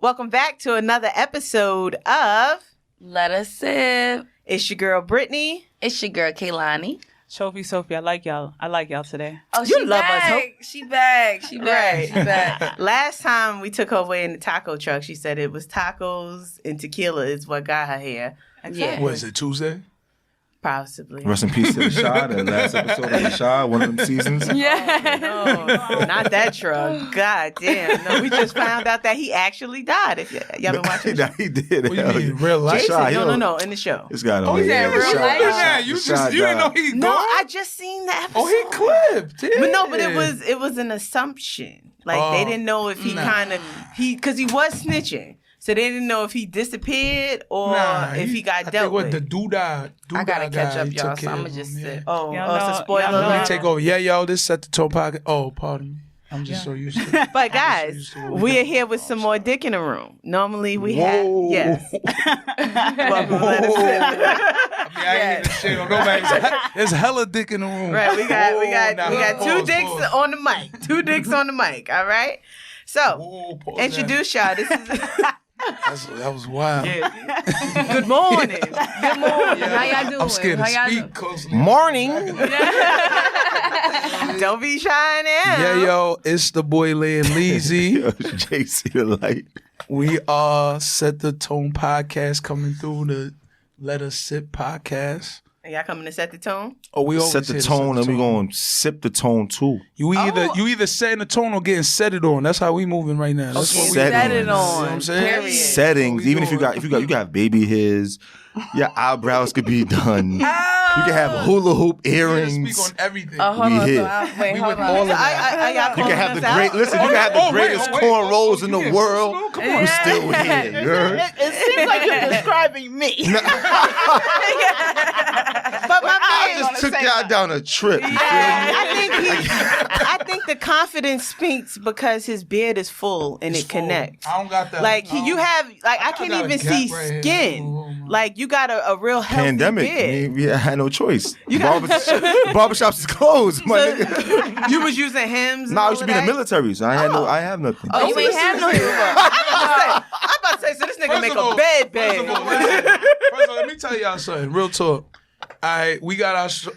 Welcome back to another episode of Let Us Sip. It's your girl, Brittany. It's your girl, Kaloni. Sophy, I like y'all. today. Oh, You she love back. us. She back. She back. Right. She back. Last time we took her away in the taco truck, she said it was tacos and tequila is what got her here. Yeah. Was it Tuesday? Possibly. Rest in peace to the Shah, the last episode of the Shah, one of them seasons. Yeah. No, not that truck. God damn. No, we just found out that he actually died. If y'all been watching the show. He did. What do you mean, real life? Jason, Shah, no, in the show. This guy Oh, yeah, real Shah- life? Yeah, you Shah didn't know died. he No, gone? I just seen the episode. Oh, he clipped. Yeah. But no, but it was an assumption. Like they didn't know if he because he was snitching. So they didn't know if he disappeared or if he got dealt with. The doodah I gotta catch up, y'all, so I'm I'm gonna just sit. Oh, Y'all it's a know- spoiler y'all know- alert. Take over. Yeah, yo, this set the tone pocket. Oh, pardon me. I'm just so used to it. But guys, we are here with some more dick in the room. Normally we have yes. Welcome to Let Us Sip. I mean, I ain't getting shit on nobody. There's hella dick in the room. Right, we got Pause, two dicks pause. on the mic. Two dicks on the mic, all right? So, Whoa, pause introduce y'all. This is that was wild. Good morning. Good morning. How y'all doing? I'm scared to How y'all speak doing? closely. Morning. Don't be shy now. Yeah, yo, it's the boy Landleezy. JC the light. We are Set the Tone podcast coming through the Let Us Sip podcast. Y'all coming to set the tone? Oh, we always Set the here to tone, and we tone. going to sip the tone too. You either setting the tone or getting set it on. That's how we moving right now. That's what we Set Set it it You know what on. I'm saying? Period. Settings, even if you got baby hairs, your eyebrows could be done. You can have hula hoop We earrings. speak on everything. Hold We on. here. So wait, We hold with on. all of Y'all You calling can have us the out? great. Listen, you can have the greatest cornrows in the Okay, world. come You on. still here. You heard? It seems like you're describing me. But my I man, just took y'all down a trip. You feel me? I think the confidence speaks because his beard is full and It's it full. connects. I don't got that. Like you have, like I I can't got a even gap see right here. skin. Oh, my. Like you got a real healthy Pandemic. beard. I had no choice. Barbershops is closed. My nigga. You was using Hims. No, I used to be in the military, so I have nothing. Oh, you ain't have no Hims. I'm about to say, so this nigga make a bed. First of all, let me tell y'all something. Real talk. We got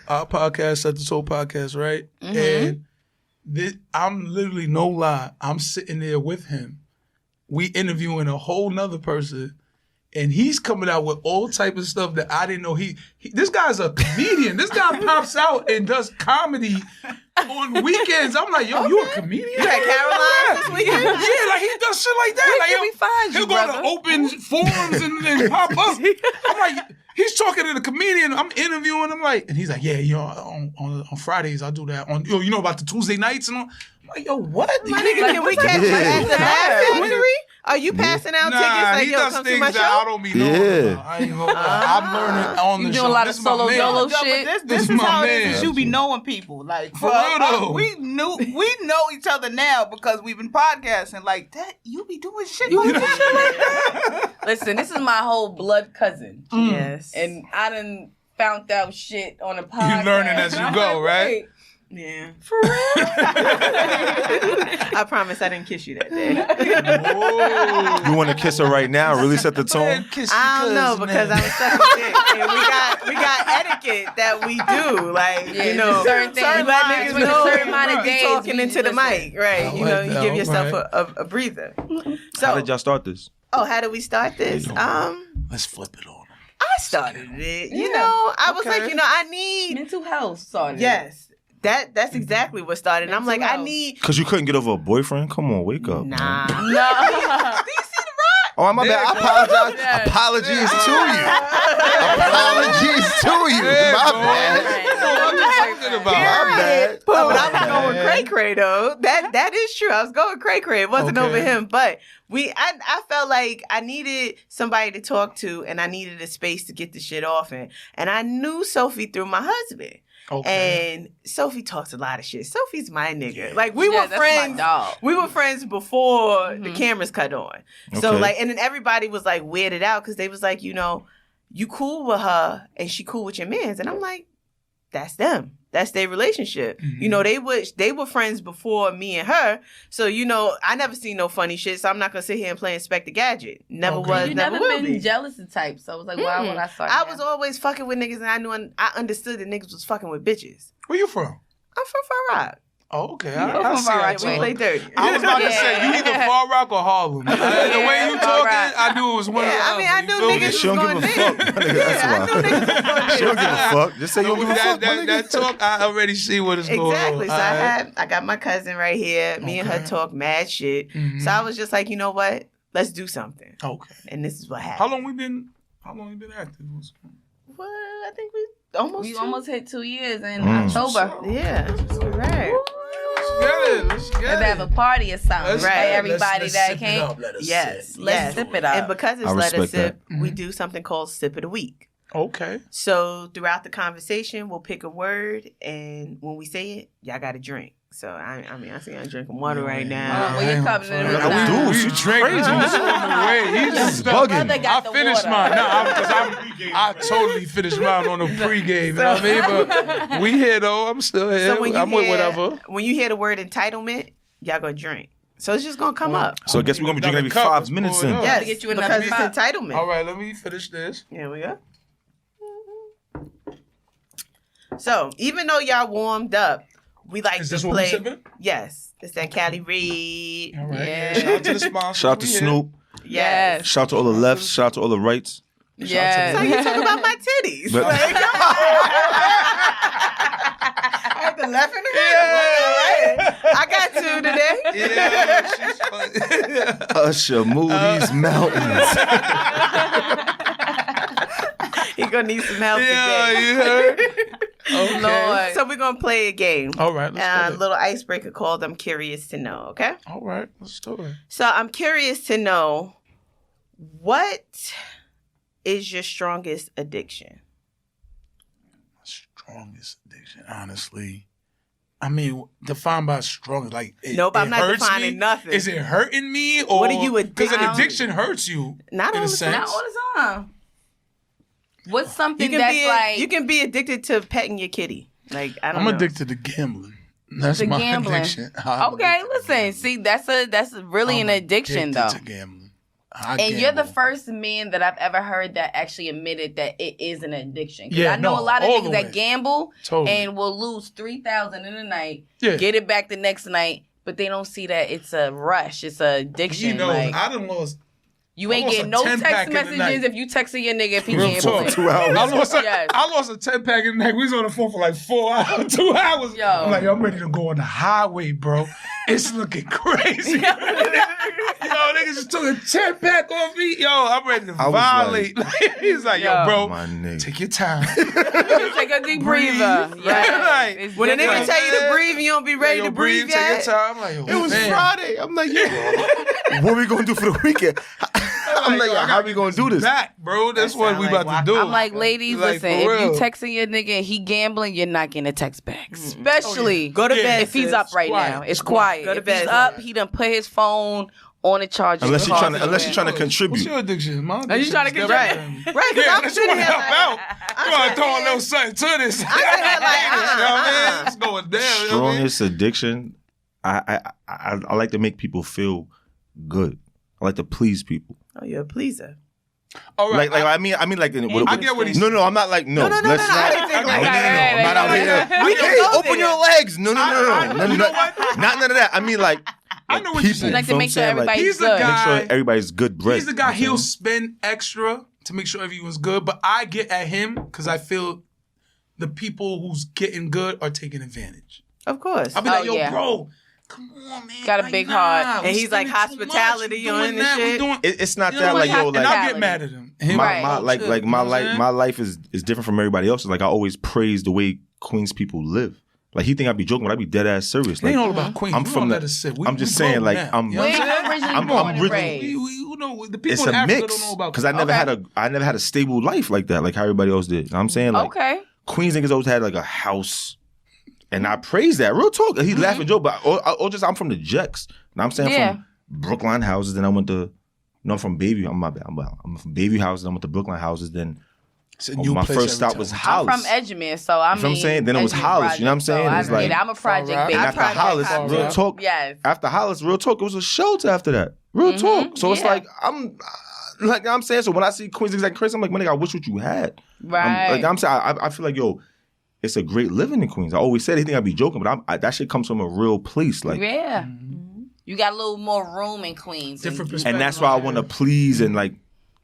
our podcast, Set the Soul podcast, right? And I'm literally, no lie, I'm sitting there with him. We interviewing a whole nother person. And he's coming out with all type of stuff that I didn't know. This guy's a comedian. This guy pops out and does comedy on weekends. I'm like, yo, you a comedian? You had Caroline this weekend? Yeah, like he does shit like that. Where Like, can we find you, he'll go brother? to open forums and pop up. I'm like, he's talking to the comedian. I'm interviewing him, like, and he's like, yeah, you know, on Fridays I do that. On you know about the Tuesday nights and all. I'm like, yo, what? My nigga, can we catch you at the Laugh Factory? Are you passing out tickets like, he yo, does come to things my that show? I don't be knowing about. I ain't gonna lie. I'm learning on the You show. doing a lot of This is my solo man. dolo But shit? this is my how it man. is. You be knowing people. Like For real, though. we know each other now because we've been podcasting. Like that, you be doing shit like that. Listen, this is my whole blood cousin. Yes. And I done found out shit on the podcast. You learning as you I'm go, like, right? wait, Yeah. For real? I promise I didn't kiss you that day. Whoa. You want to kiss her right now? Really set the tone? I don't know because I was such a dick. And we got etiquette that we do. Like, Yeah, you know, certain things. we let Lines, niggas with a know certain amount of you days, talking we into the listen. mic, right? I You know, like you that, give yourself right. a breather. How did y'all start this? How did we start this? Let's flip it on him. I started it. You Yeah. know, I was Okay. like, you know, I need. Mental health started. Yes, that's exactly what started. And I'm like, I Mental need. Because you couldn't get over a boyfriend? Come on, wake up. man. Nah. No. Do you see the rock? Oh, my bad. I apologize. Yeah. Apologies to you. Apologies to you. Yeah, My bro. bad. My bad. But I was My going bad. cray cray though. That is true. I was going cray cray. It wasn't Okay. over him, but I felt like I needed somebody to talk to, and I needed a space to get the shit off in. And I knew Sophy through my husband. Okay. And Sophy talks a lot of shit. Sophie's my nigga. Like we Yeah, were that's friends. my dog. We were friends before the cameras cut on. So Okay. like, and then everybody was like weirded out because they was like, you know, you cool with her and she cool with your mans, and I'm like, that's them. That's their relationship. You know, they were friends before me and her. So, you know, I never seen no funny shit. So I'm not gonna sit here and play Inspector Gadget. Never was, You never never will been be. jealous of type. So I was like, why would I start? I was always fucking with niggas, and I understood that niggas was fucking with bitches. Where you from? I'm from Far Rock. Oh, okay. Yeah, I see Right, that We too. play dirty. I was about to say, you either Far Rock or Harlem. The way you talking, Right. I knew it was one of the Yeah, I mean, I other. knew You feel niggas me? was She don't going give a there. fuck. My nigga, that's I why. knew niggas was going She don't give a fuck. Just say you don't give a fuck. my nigga. That talk, I already see what is going on. Exactly. So All right. I got my cousin right here. Me and her talk mad shit. So I was just like, you know what? Let's do something. Okay. And this is what How happened. long we been active? Well, I think we almost hit 2 years in October. Yeah. Right. Let's get Let's have a party or something. Let's- Right, let's- everybody let's that sip it came. up. Let us Yes. sip. Let's sip it up. And because it's I Let Us respect Sip, that. we do something called Sip of the Week. Okay. So throughout the conversation, we'll pick a word, and when we say it, y'all got to drink. So I see I'm drinking water right now. Well, you're coming in the Like, time. dude, she drinking. crazy. This is on the way. He's just bugging. Brother I got the finished water. mine. I totally finished mine on the pregame. You know what I mean? But we here though. I'm still here. So when you I'm with hear, whatever. when you hear the word entitlement, y'all gonna drink. So it's just gonna come up. So I guess we're gonna be drinking every Another cup, 5 let's minutes pour it in. up. Yes, to get you another because it's cup. entitlement. All right, let me finish this. Here we go. So even though y'all warmed up, we like Is to this what we play. sipping? Yes, it's that Cali Reed. All right. Yeah. Shout out to the sponsor. Shout out to We here. Snoop. Yes. Shout out to all the lefts. Shout out to all the rights. So Yeah. you talking about my titties? But- Like, I had the left and the right. All right. I got two today. Yeah, she's funny. Usher, move these mountains. He gonna need some help Yeah, today. you heard? Okay. Lord. So we're gonna play a game. All right, let's A do it. little icebreaker called "I'm Curious to Know." Okay. All right, let's do it. So I'm curious to know, what is your strongest addiction? Strongest addiction, honestly. I mean, defined by strong, like it, Nope, I'm it not hurts defining me. nothing. Is it hurting me, or What are you Because an addicted to? addiction hurts you. Not in all a the sense. Not all the time. What's You something can that's be like you can be addicted to petting your kitty. Like I don't I'm know. addicted to gambling. That's To my gambling. addiction. I'm okay? addicted to Listen, gambling. see, that's really I'm an addiction though. addicted to gambling. I And you're the gamble. first man that I've ever heard that actually admitted that it is an addiction. 'Cause Yeah, I know no, a lot of all niggas the that way. gamble Totally. and will lose $3,000 in a night, Yeah. get it back the next night, but they don't see that it's a rush, it's a addiction. You know, like, I done lost. you ain't I lost getting a no 10-pack text in the messages night. if you texting your nigga if he Real gambling. talk. 2 hours. Yes. I lost a 10-pack in the night. We was on the phone for like 4 hours, 2 hours. Yo. I'm like, I'm ready to go on the highway, bro. It's looking crazy. Yo, niggas just took a 10-pack off me. Yo, I'm ready to I was violate. He's like, yo, Yo. bro, My nigga. take your time. Take a deep breather. Breathe. Yeah. Right. It's When a nigga different. tell you to breathe, you don't be ready Yo, to breathe take your yet. time. I'm like, yo, It was man. Friday. I'm like, yo, what we gonna do for the weekend? I'm like, yo, how we gonna do this? Back, bro. That's That what sound we like about to do. I'm like, ladies, Like, listen, for if you real. texting your nigga and he gambling, you're not getting a text back. Especially Go to Yeah. bed if he's sis. up right quiet. now. It's quiet. Go to If he's bed. up, he done put his phone on the charger. Unless you're trying to Constantly. contribute. What's your addiction? My Are you trying to addiction's contribute? different. Right, because Yeah, I'm that's what sitting here help like, out. You want to said, throw a man. little something to this. I said, like, You know what I mean? It's going down. You know what I mean? Strongest addiction. I like to make people feel good. I like to please people. Oh, you're a pleaser. All right. Like I mean, like I get what he's No, I'm not like no. No, let's I not. didn't think like No, that. I'm not out here. We Hey, can go open there. your legs. No. you know what? Not none of that. I mean, like I know what you're people. saying. Like to feel make what sure I'm saying? Like, everybody's He's the good. guy- make sure everybody's good bread. He's the guy, You know he'll what I'm saying? spend extra to make sure everyone's good, but I get at him because I feel the people who's getting good are taking advantage. Of course. I'll be like, Oh, yo, yeah. bro, come on, man. Got a like, big nah, heart. we And he's like, spending too much. hospitality We on doing the that. shit. We doing, It's not you that know, like yo what? and like I'll get mad at him. And he'll Right. be my like, like you my know what I'm life saying? my life is different from everybody else's. Like I always praise the way Queens people live. Like he think I'd be joking, but I be dead ass serious. It Like ain't all about Queens. I'm We from don't the- let us sit. I'm just saying, like, I'm- you know what Where I'm you saying? originally I'm born and originally- raised? You know, the people it's in a Africa mix don't know about because I never had a stable life like that, like how everybody else did. You know what I'm saying, like Okay. Queens niggas always had like a house, and I praise that. Real talk. He laughing joke, but I'm from the Jecks. Now I'm saying Yeah. from Brookline houses. Then I went to, I'm from Bayview. I'm from Bayview houses. I went to Brookline houses. Then It's a new my place first every stop time. was I'm Hollis. from Edgemere, so I mean. You know what I'm saying? Then it was Edgemere Hollis, you know what I'm project, saying? So It's I get it. like- I'm a project Right. baby. And after Project Hollis, Hollis. real talk. Yes. After Hollis, real talk, it was a shelter after that. Real talk. So it's yeah. like I'm saying. So when I see Queens exact crazy, I'm like, my nigga, I wish what you had. Right. I'm saying, I feel like, yo, it's a great living in Queens. I always said, I think I'd be joking, but that shit comes from a real place. Like, Yeah. You got a little more room in Queens. Different perspective. and that's why I want to please and like,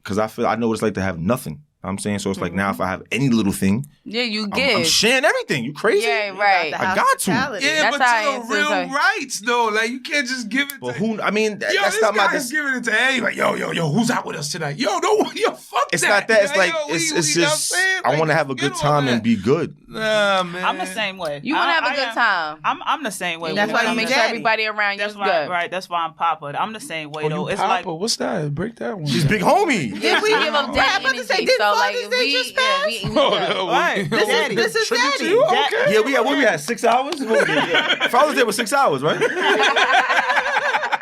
because I know what it's like to have nothing. I'm saying, so it's like now if I have any little thing, Yeah, you I'm give. sharing everything. You crazy? Yeah, right. I got to. Yeah, That's but how to it the is, real like- rights though. Like you can't just give it But to who? I mean, Yo, that's this not my. guy's giving it to anybody. Yo, who's out with us tonight? Yo, fuck It's that. not that. It's like Yo, it's you know what I'm just. saying? I Like, want to have a forget good all time that. and be good. Nah, man. I'm the same way. You want to have a good time. I'm the same way. That's You why want to you make sure daddy. everybody around you That's is why, good. right? That's why I'm Papa. I'm the same way Oh, though. you It's Papa? like What's that? Break that one. She's big homie. Yeah, we give them I'm daddy about to say, energy. didn't So like Father's Day just we Oh, good. no, Right. we- Daddy. This is Tribute to daddy. you? Okay. Yeah, we had what we had 6 hours. What we did? Father's Day was 6 hours, right?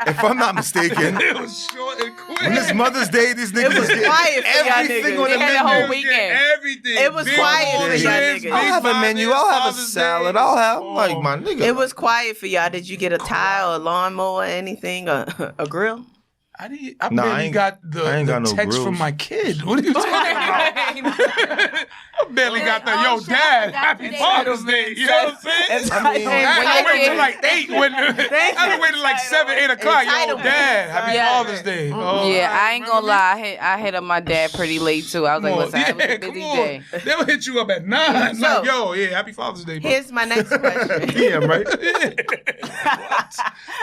If I'm not mistaken. It was short and quick. When it's Mother's Day, these niggas was was getting quiet for y'all everything niggas. on the They had a menu. whole weekend. Everything. It was Big quiet old for y'all trips, niggas. big I'll have a Father's menu. Day, I'll have a Father's salad. Day. I'll have Oh. like my nigga. It was quiet for y'all. Did you get a tile, a lawnmower, anything, a grill? I Nah, barely I ain't- got I ain't the got no text grills. from my kid. What are you talking about? I barely got the, yo, Oh, Dad, shout out happy to Father's Day. You know what I'm saying? I mean, I had to wait till like 8 when I Thank had to you. wait till like 7, 8 o'clock. Yo, Entitlement. Dad, happy Yeah. Father's Day. Oh, Yeah, I ain't gonna remember me? lie. I hit up my dad pretty late too. I was like, Come on. listen, it was Yeah, a come busy on. day. They'll hit you up at 9. So- Like, yo, yeah, happy Father's Day, bro. Here's my next question. DM, right? What?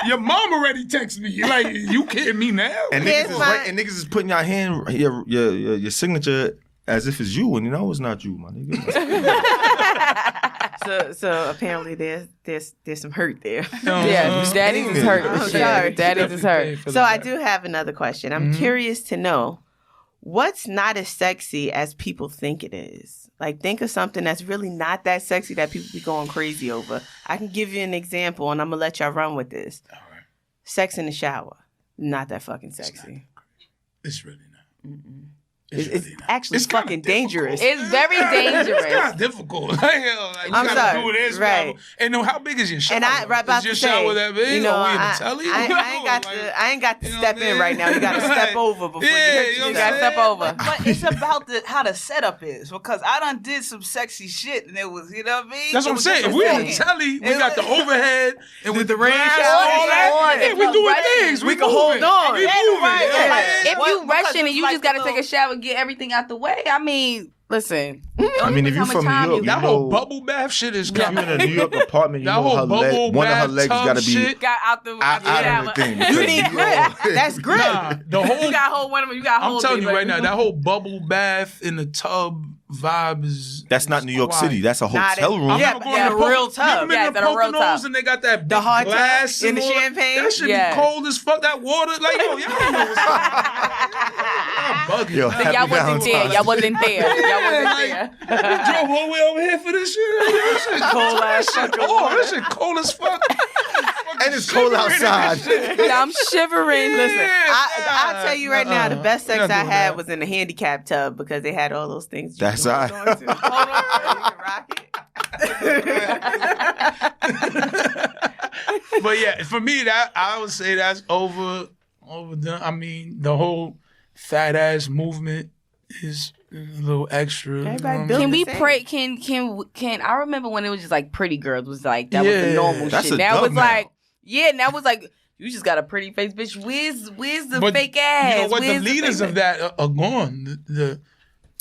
Your mom already texted me. You like, you kidding me now? And Here's niggas is my- right, and niggas is putting your hand, your signature as if it's you, and you know it's not you, my nigga. So apparently there's some hurt there. Yeah, daddy is hurt. I'm Shit. sorry. Daddy is hurt. So I do have another question. I'm curious to know what's not as sexy as people think it is. Like, think of something that's really not that sexy that people be going crazy over. I can give you an example, and I'm gonna let y'all run with this. All right. Sex in the shower, not that fucking sexy. It's really not. It's really not. actually It's kinda fucking difficult. dangerous. It's very It's dangerous. kind of difficult. Like, yo, like, you I'm gotta sorry. do this, Right. whatever. And then how big is your shower? And I right about is your to say, shower that big? you know, Are we in the I telly? ain't got to you know step what I in mean? right now. You got to step Right. over before Yeah, you hurt you know You what I'm gotta yourself. step over. But it's about how the setup is, because I done did some sexy shit and it was, you know what I mean? That's what It I'm was saying. If just we in fucking- the telly, we It got the was- overhead and with the rain rain shower, shower, all that. yeah, Yeah, we if doing you rushing, things. we can hold on. We Yeah, moving. right, Yeah. like, If What? you Because rushing and it's you like just gotta the take a little- shower, get everything out the way. I mean, listen. I mean, if you from New York, That you whole know, bubble bath shit is if you in coming. a New York apartment, you That know whole her bubble one of her bath legs tub gotta be shit. got out the out of the thing. You need grip. That's grip. Nah, the whole. You got hold one of them. You got I'm hold. telling you me, right but- now, that whole bubble bath in the tub vibe is. That's not New York quiet. City. That's a Nah, hotel they- room. I'm Yeah, not going yeah, to a real tub. You ever been Yeah, to it's a real Poconos tub. and they got that big The hard tub glass in and the all that? champagne? That should Yeah. be cold as fuck. That water, like yo, y'all don't know what's Yo, bugging. happy Y'all wasn't there. Valentine's. Y'all wasn't there. Y'all wasn't there. We drove all the way over here for this shit. That shit Cold ass That shit cold. That shit cold as fuck. And it's cold outside. Yeah, I'm shivering. Listen, I'll tell you right now, the best sex We're not I doing had that. was in the handicap tub because they had all those things. you That's can all hold right. on to. Hold on, you can rock it. But yeah, for me, that I would say that's overdone. I mean, the whole fat ass movement is a little extra. Everybody you know built can we the same. pray? Can I remember when it was just like Pretty Girls was like that was Yeah. the normal That's shit. a Now dub it's now. like now it's like you just got a pretty face, bitch. Where's the But fake ass? You know what? The Where's leaders fake of that are gone. The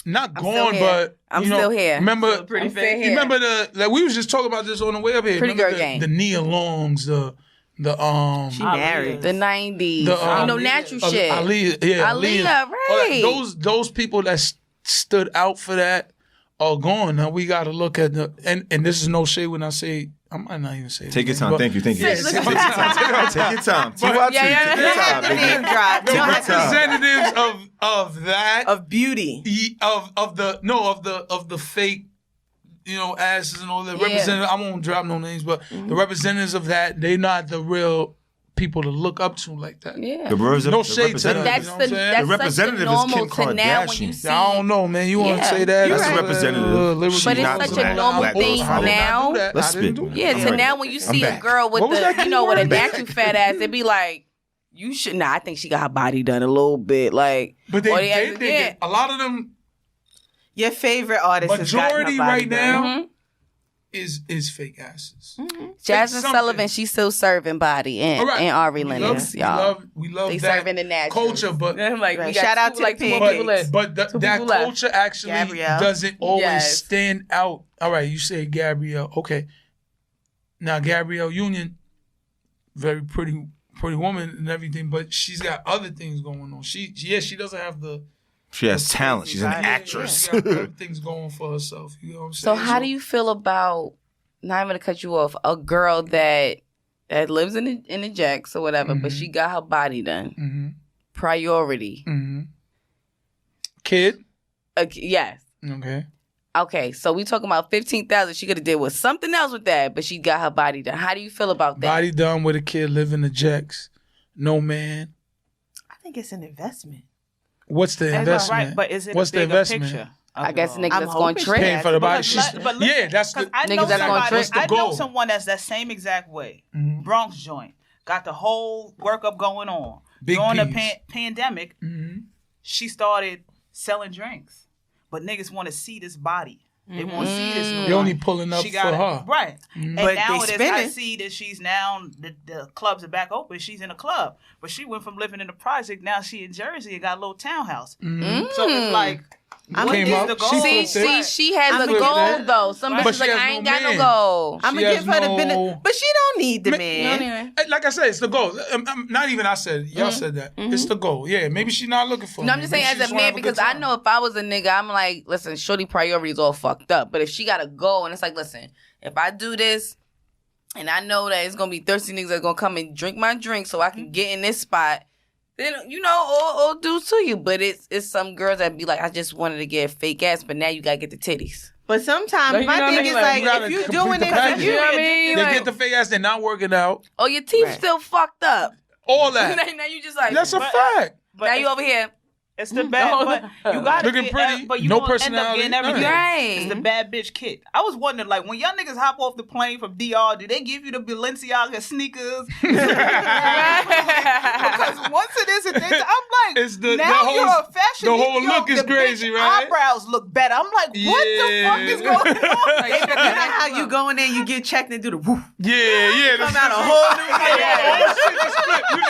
not I'm still gone, here. but I'm you know, still here. Remember, I'm still here. you remember like we was just talking about this on the way up here. Pretty Remember Girl Gang. the Nia Longs, the She married. the 90s? The, natural shit. Aaliyah, yeah, Aaliyah, All that- right. those people that stood out for that are gone. Now we got to look at and this is no shade when I say I might not even say. Take your his time. name, Thank you. Thank you. Yeah, Take your time. Take your time. TYT. Yeah, yeah, Take your yeah. time, baby. Name drop. The You don't have to- representatives of that of beauty. of the fake, you know, asses and all the representatives. I won't drop no names, but the representatives of that, they not the real people to look up to like that. Yeah. No shade to that. That's you know what I'm saying? The representative is Kim to now when you Kardashian. see. I don't know, man. You want to say that? That's the representative. But She's not it's such a black. normal Black thing girls. now. Let's spit. Yeah, I'm to ready. now when you see a back. girl with What was that with a keyword? natural fat ass, they be like, you should. Nah, I think she got her body done a little bit. Like, But they a lot of them. Your favorite artist has gotten her Majority body right done. now is fake asses. Jasmine something. Sullivan, she's still serving body and, All right. and Ari Lennox, y'all. We love They that serving the natural culture, but I'm like, Right. we got Shout out two, to like, the two pancakes. people left. but that Two people left. culture actually Gabrielle. doesn't always Yes. stand out. All right, you say Gabrielle. Okay. Now Gabrielle Union, very pretty woman and everything, but she's got other things going on. She doesn't have the. She has talent. She's an Yeah. actress. She got other things going for herself. You know what I'm So saying? how do you feel about, not even to cut you off, a girl that lives in the Jacks or whatever, but she got her body done? Mm-hmm. Priority. Mm-hmm. Kid. Yes. Okay. Okay, so we talking about 15,000. She could have did with something else with that, but she got her body done. How do you feel about that? Body done with a kid, living the Jacks. No man. I think it's an investment. What's the That's investment? right, but is it What's a the bigger investment? picture? I guess the nigga I'm that's going to hoping trick. Paying for the body. But listen, Yeah, that's the. 'cause I Niggas know that's gonna somebody- trick. the I know goal? someone that's that same exact way. Mhm. Bronx joint got the whole workup going on. Big During the P's. pandemic, Mhm. she started selling drinks, but niggas want to see this body. They want to see this. They only pulling up She for got it. her. Right. And But now they it is, I spinning. see that she's now, the clubs are back open. She's in a club. But she went from living in the project, now she in Jersey and got a little townhouse. Mhm. So it's like, what Came is up, the goal? she See, flipped it. she has I'm a gonna goal give that. though. Some But bitches she like, has I ain't no got no man. goal. I'm She gonna has give her the no- benefit, but she don't need the Ma- man. Anyway. Like I said, it's the goal. Not even I said. Y'all said that. It's the goal. Yeah, maybe she's not looking for. No, I'm me. just Maybe saying she as a wanna man have good because I time. know if I was a nigga, I'm like, listen, shorty priorities all fucked up. But if she got a goal and it's like, listen, if I do this and I know that it's gonna be thirsty niggas that's gonna come and drink my drink so I can get in this spot, then all due to you. But it's some girls that be like, I just wanted to get a fake ass, but now you gotta get the titties. But sometimes Like, you my know what I thing mean? is Like, like, you gotta if you're complete doing the it for package. you, You know what I mean? They Like, get the fake ass. They're not working out. oh, your teeth Right. still fucked up. All that. now you just like, That's a But- fact. But now you over here. it's the bad, but you gotta Looking get, pretty, but you no gonna end up personality, getting none of everything. that. Right. It's the bad bitch kit. I was wondering, like, when y'all niggas hop off the plane from DR, do they give you the Balenciaga sneakers? Because once it is, I'm like, It's the now whole- you're a fashion. the whole yo, look is the crazy, bitch right? Eyebrows look better. I'm like, what the fuck is going on? you know how you go in there, you get checked and do the woof. Yeah. Come out a whole new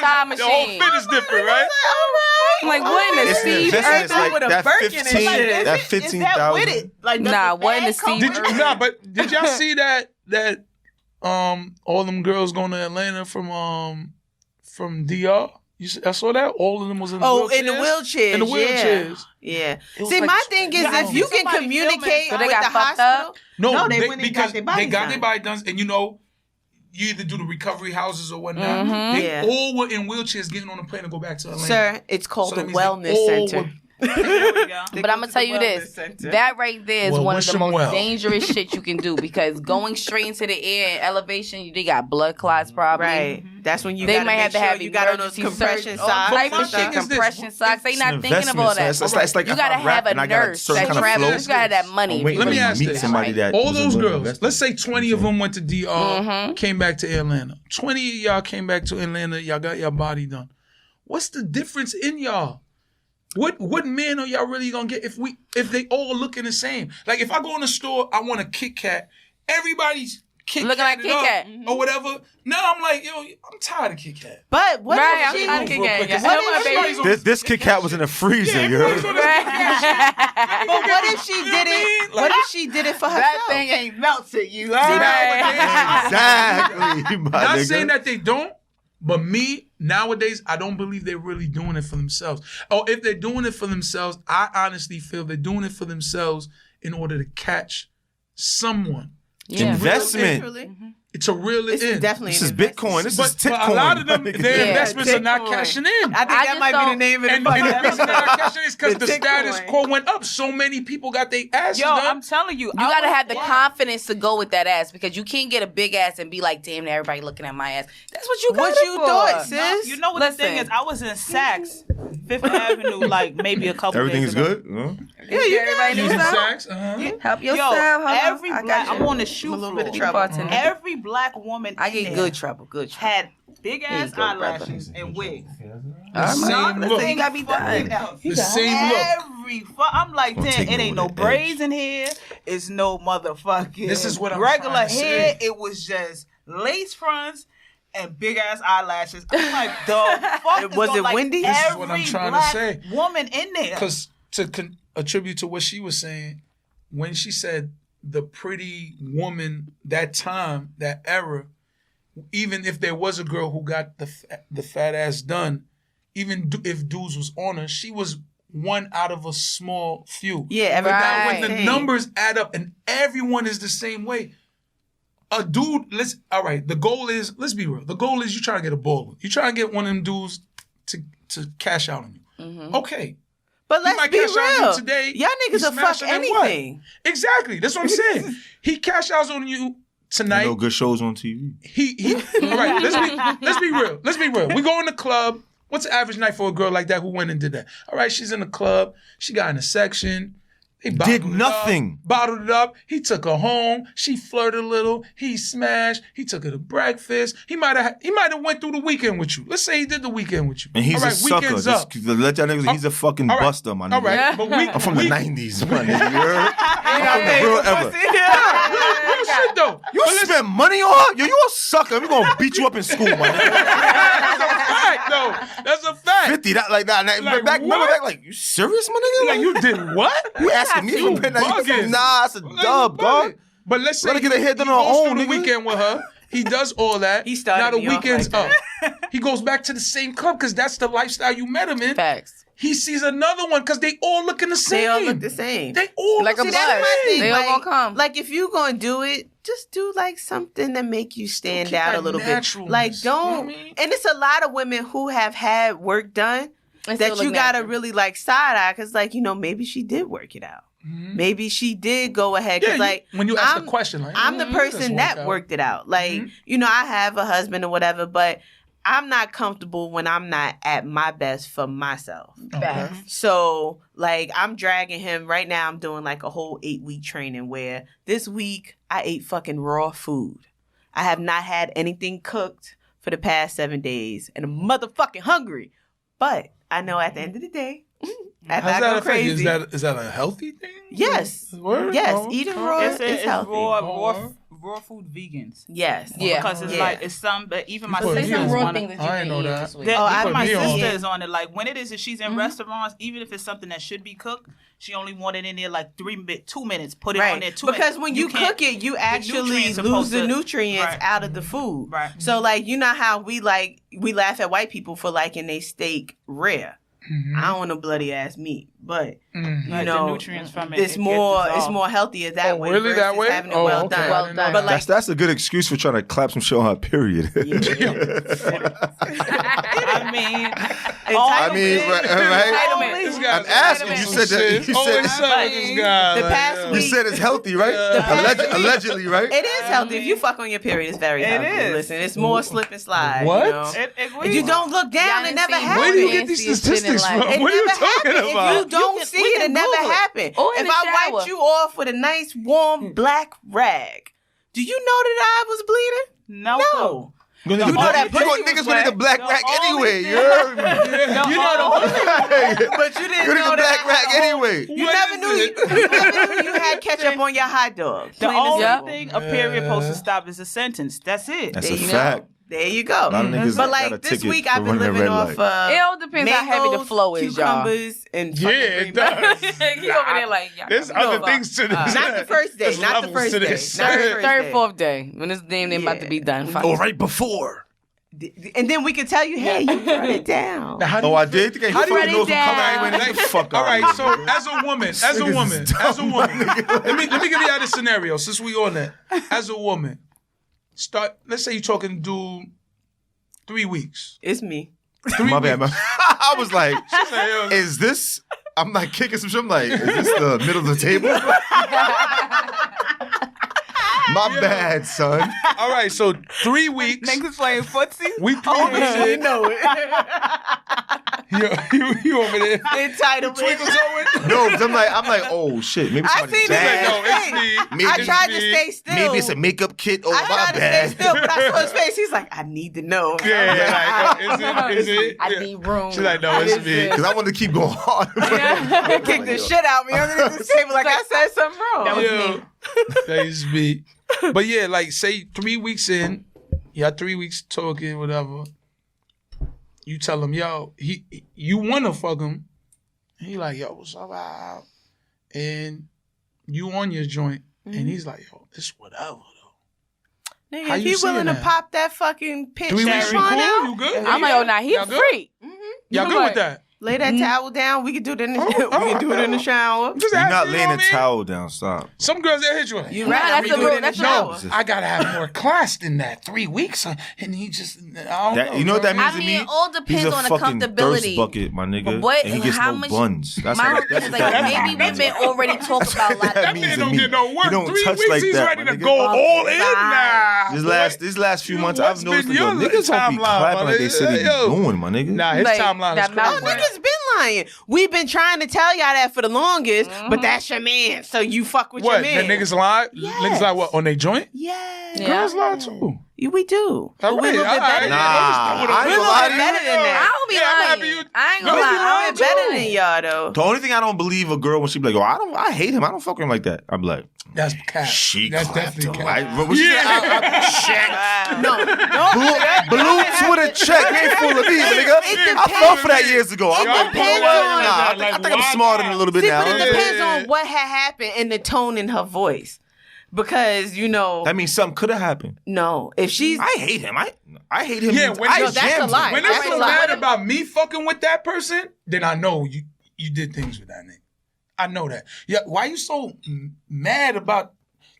Time The whole machine. fit is different, right? I'm like, what in the It's Steve investment. Irwin? It's like with a that Birkin and 15, shit. Is that it- is that 15,000. with it? Like, does Nah, the what in bag the come Steve with Did it? you, nah, but did y'all see that all them girls going to Atlanta from DR? I saw that all of them was in the Oh, wheelchairs. in the wheelchairs. In the wheelchairs. Yeah. was See, like- my thing is, Yeah, I if see you can somebody communicate filming with it. the They got fucked hospital, up? No, they went and because got their they bodies got done. their body done, and you either do the recovery houses or whatnot. Mhm. They Yeah. all were in wheelchairs getting on the plane to go back to Atlanta. sir, it's called So the that means they wellness all center. were- There we go. But I'm gonna tell you this: that right there is Well, one of wish the 'em most well. dangerous shit you can do because going straight into the air and elevation, they got blood clots probably. Right. That's when you They gotta might make have to sure have you got on those emergency compression surgery, all socks. type My of thing shit, is this. compression socks. They It's not an thinking of all that. investment. It's like you if gotta I rap have a and I got a nurse certain that kind of travels. flow. You gotta have that money. I'm waiting Let me to ask meet this. somebody that all was a those good girls, investment. let's say 20 of them went to DR, Mm-hmm. came back to Atlanta. 20 of y'all came back to Atlanta, y'all got your body done. What's the difference in y'all? What man are y'all really gonna get if they all looking the same? Like if I go in the store, I want a Kit Kat. Everybody's Kit Looking like Kat Kit Kat. or whatever. Now I'm like, yo, I'm tired of Kit Kat. But what Right, if I'm she... trying to get Real quick, gang. 'cause Help what my if baby. she- This Kit Kat was in the freezer, yo. But what if she did it? What if she did it for herself? That thing ain't melted you. Exactly. my Not nigga. saying that they don't, but me, nowadays, I don't believe they're really doing it for themselves. Or if they're doing it for themselves, I honestly feel they're doing it for themselves in order to catch someone. Yeah. Investment. Literally. to reel it This is in. definitely This an is Bitcoin. This is But Titcoin. a lot of them, their Yeah, investments are not Bitcoin. cashing in. I think I that just might be the don't- name of the And the fucking reason they're not episode. cashing in is because the status Bitcoin. quo went up. So many people got their asses Yo, done. I'm telling you. You gotta have the confidence to go with that ass because you can't get a big ass and be like, damn, everybody looking at my ass. That's what you got What it you for. thought, sis? No, you know what the thing is? I was in Saks, Fifth Avenue, like maybe a couple Everything's days ago. good? Huh? Yeah, you everybody Using needs some. sacks, Help Yo, yourself. Hold on. every I got black, you. I'm on the shoe I'm a little floor. bit of You trouble. bartender. Every black woman I in get there good trouble. Good trouble. had big ass go, brother. eyelashes and wigs. the same That's look. what you gotta be done. The same look. I'm like, Don't damn, take it me ain't over no the braids in here. It's no motherfucking This is what I'm regular trying to hair. say. It was just lace fronts and big ass eyelashes. I'm like, the fuck Was is it like windy? This is every what I'm trying to black say. woman in there. Because to attribute to what she was saying, when she said the pretty woman that time, that era, even if there was a girl who got the fat ass done, even if dudes was on her, she was one out of a small few. Yeah, everybody. Right. When the numbers add up and everyone is the same way, a dude, all right, the goal is, let's be real. The goal is you trying to get a baller. You trying to get one of them dudes to cash out on you. Okay. But He let's might be cash out on real. you today. Y'all He niggas will fuck smashing, then what? anything. Exactly. That's what I'm saying. He cash outs on you tonight. No good shows on TV. He all right, let's be real. Let's be real. We go in the club. What's the average night for a girl like that who went and did that? All right, she's in the club. She got in a section. They Did bottled it nothing. up, bottled it up. He took her home. She flirted a little. He smashed. He took her to breakfast. He might have went through the weekend with you. Let's say he did the weekend with you. And he's all a right, sucker. weekend's up. Just to let y'all niggas, he's a fucking all right. buster, my nigga. All right, but I'm from the 90s, my nigga. You heard? I'm from the real ever. Real shit though. You spend money on her? Yo, you a sucker. We gonna beat you up in school, my nigga. That's a fact, though. That's a fact. 50, that like that. Like, back, remember what? back, like, you serious, my nigga? Like, you did what? You asking me for You midnight? bugging. Nah, that's a Like, dub, you dog. bugging. But let's say Let her get her hair done he on her goes own, through the nigga. weekend with her. He does all that. He started now the me off weekend's like up. He goes back to the same club because that's the lifestyle you met him in. Facts. He sees another one because they all looking the same. They all look the same. They all Like look a the bus. same. my thing. They all gonna come. Like if you gonna do it, just do like something that make you stand keep out that a little bit. naturalness, Like you know don't. what I mean? And it's a lot of women who have had work done And that still you look gotta natural. really like side eye because like maybe she did work it out. Maybe she did go ahead Yeah, because like when you ask I'm- the question, like I'm the that's person that out. worked it out. Like, I have a husband or whatever, but I'm not comfortable when I'm not at my best for myself. Facts. So, like, I'm dragging him right now. I'm doing like a whole 8-week training where this week I ate fucking raw food. I have not had anything cooked for the past 7 days and I'm motherfucking hungry. But I know at the end of the day, after How's I that go affect you? crazy. Is that a healthy thing? Yes. Word? Yes. Oh, Eating okay. raw It's is healthy. raw food vegans. Yes. Yeah. Because it's Yeah. like it's some, but even my put Say me sister some is on. raw one. things that you I can ain't know eat that. this week. That, Oh, even I my put me on. sister is on it. Like when it is that she's in restaurants, even if it's something that should be cooked, she only wanted in there like 2 minutes. Put it on there 2 minutes. Because when you can't- cook it, you actually nutrients lose supposed the to- nutrients Right. out of the food. Right. So like you know how we laugh at white people for liking they steak rare. I don't want no bloody ass meat, but Like, you know the nutrients from it. it's it more gets it's dissolved. more healthier that Oh, way. really? That versus way? Having it Oh, well okay. done. Well done. But like That's a good excuse for trying to clap some shit on her period. I mean, I mean, right? This guy's I'm asking. You said that. You always said, suck with this guy. the like, past you week said it's healthy, right? Allegedly, right? it is healthy. If you fuck on your period, it's very healthy. is. Listen, it's more slip and slide. What? You know? If you don't look down, Y'all it never ain't seen Where do you happened. get these Fancy shit in statistics life. from? It What are you never talking happened. about? If you don't see it, it never Google it. happened. Or in If the I shower. wiped you off with a nice warm black rag, do you know that I was bleeding? no, No. You know that you pussy got was niggas wet. with the black The rack only anyway. thing- You heard me? You know the But you didn't You know the black that. rack anyway. You What never is knew it? you never knew you had ketchup on your hot dog. The Plain and only simple. thing a period supposed to stop is a sentence. That's it. That's There a you fact. go. There you go. A lot of niggas But got a like this ticket week, for I've been running a living red off light. It all depends how heavy the mangoes, flow is, y'all. cucumbers, and Yeah, fucking it green does. He over there like, y'all. There's No, other but- things to this. Not the first day. There's Not the levels first to day. this. Not the first Third, day. fourth day when this damn thing about to be done. Fuck. Oh, right before. And then we can tell you, hey, you brought it down. Now, how do Oh, you I did? Think How he do you fucking knows write it what down? color I ain't fuck All out right, here. so as a woman, let me give you out a scenario since we on that. As a woman, let's say you're talking to 3 weeks. It's me. My bad. I was like, is this? I'm like kicking some shit. I'm like, is this the middle of the table? My bad, son. All right, so 3 weeks. Niggas playing footsie. We 3 weeks in. You know it. You over there. Entitlement. Twinkle toeing? No, 'cause I'm like, oh shit. Maybe I somebody's seen it. bad. No, it's me. Maybe I it's tried to me. stay still. Maybe it's a makeup kit. Oh, I my tried to bad. stay still, but I saw his face. He's like, I need to know. Yeah, like, is it? I Yeah. need room. She's like, no, it's me. Because I wanted to keep going hard. He kicked the shit out of me underneath the table like I said something wrong. That was Yo, me. that is me. But yeah, like say 3 weeks in, y'all 3 weeks talking, whatever. You tell him, yo, you wanna fuck him. And he like, yo, what's up? And you on your joint. And he's like, yo, it's whatever though. Nigga, How if you he seeing willing to that? pop that fucking pitch 3 weeks, that you run cool? out, You good? I'm like, oh, nah, he a Y'all good? freak. Y'all good with that? lay that towel down. We can do it in the we can do it in the shower. Just You're asking, not you laying know a what I mean? towel down. Stop. Some girls, they'll hit you with it. You Nah, right? that's We a do real- it in the that's a shower. real- I gotta have more class than that. 3 weeks, and he just, I don't know. You know what that means I to mean, me? it all depends He's a on the fucking comfortability. thirst bucket, my nigga. But what- and he gets how no much- buns. That's My how, whole thing that's is what like, that maybe means. women already talk about a lot That of means nigga to don't me. get no work. You don't 3 touch weeks, like he's that, ready my to nigga. go all in now. These last few months, What's I've noticed been that yo, your niggas don't be timeline, clapping my like they said they be nigga? doing, my nigga. Nah, his Like, timeline that is mouth Oh, crazy. niggas been lying. We've been trying to tell y'all that for the longest, but that's your man, so you fuck with What? your The man. niggas lie? Yes. Niggas lie what? On their joint? Yeah. Yeah. Girls lie too. We do. But All we a little right, bit all better right. than Nah, that. I ain't gonna We're a lie little to bit better you. than I that. don't be Yeah, I'm happy lying. you- I ain't No, gonna we lie. are better than y'all, though. The only thing I don't believe a girl when she be like, "Oh, I hate him. I don't fuck with him like that." I'm like, That's cap. she That's clapped definitely him. cap. What she said? Blue Twitter check. You ain't fooling me, nigga. I fell for that years ago. I'm like, depends what? on- Nah, I think I'm smarter than a little bit See, now. but it depends Yeah. on what had happened and the tone in her voice. Because, you know, That means something could have happened. no, if she's... I hate him. I hate him. Yeah, when I no, that's a jammed lie. him. When That's they a feel lie. mad about me fucking with that person, then I know you did things with that nigga. I know that. Yeah, why you so mad about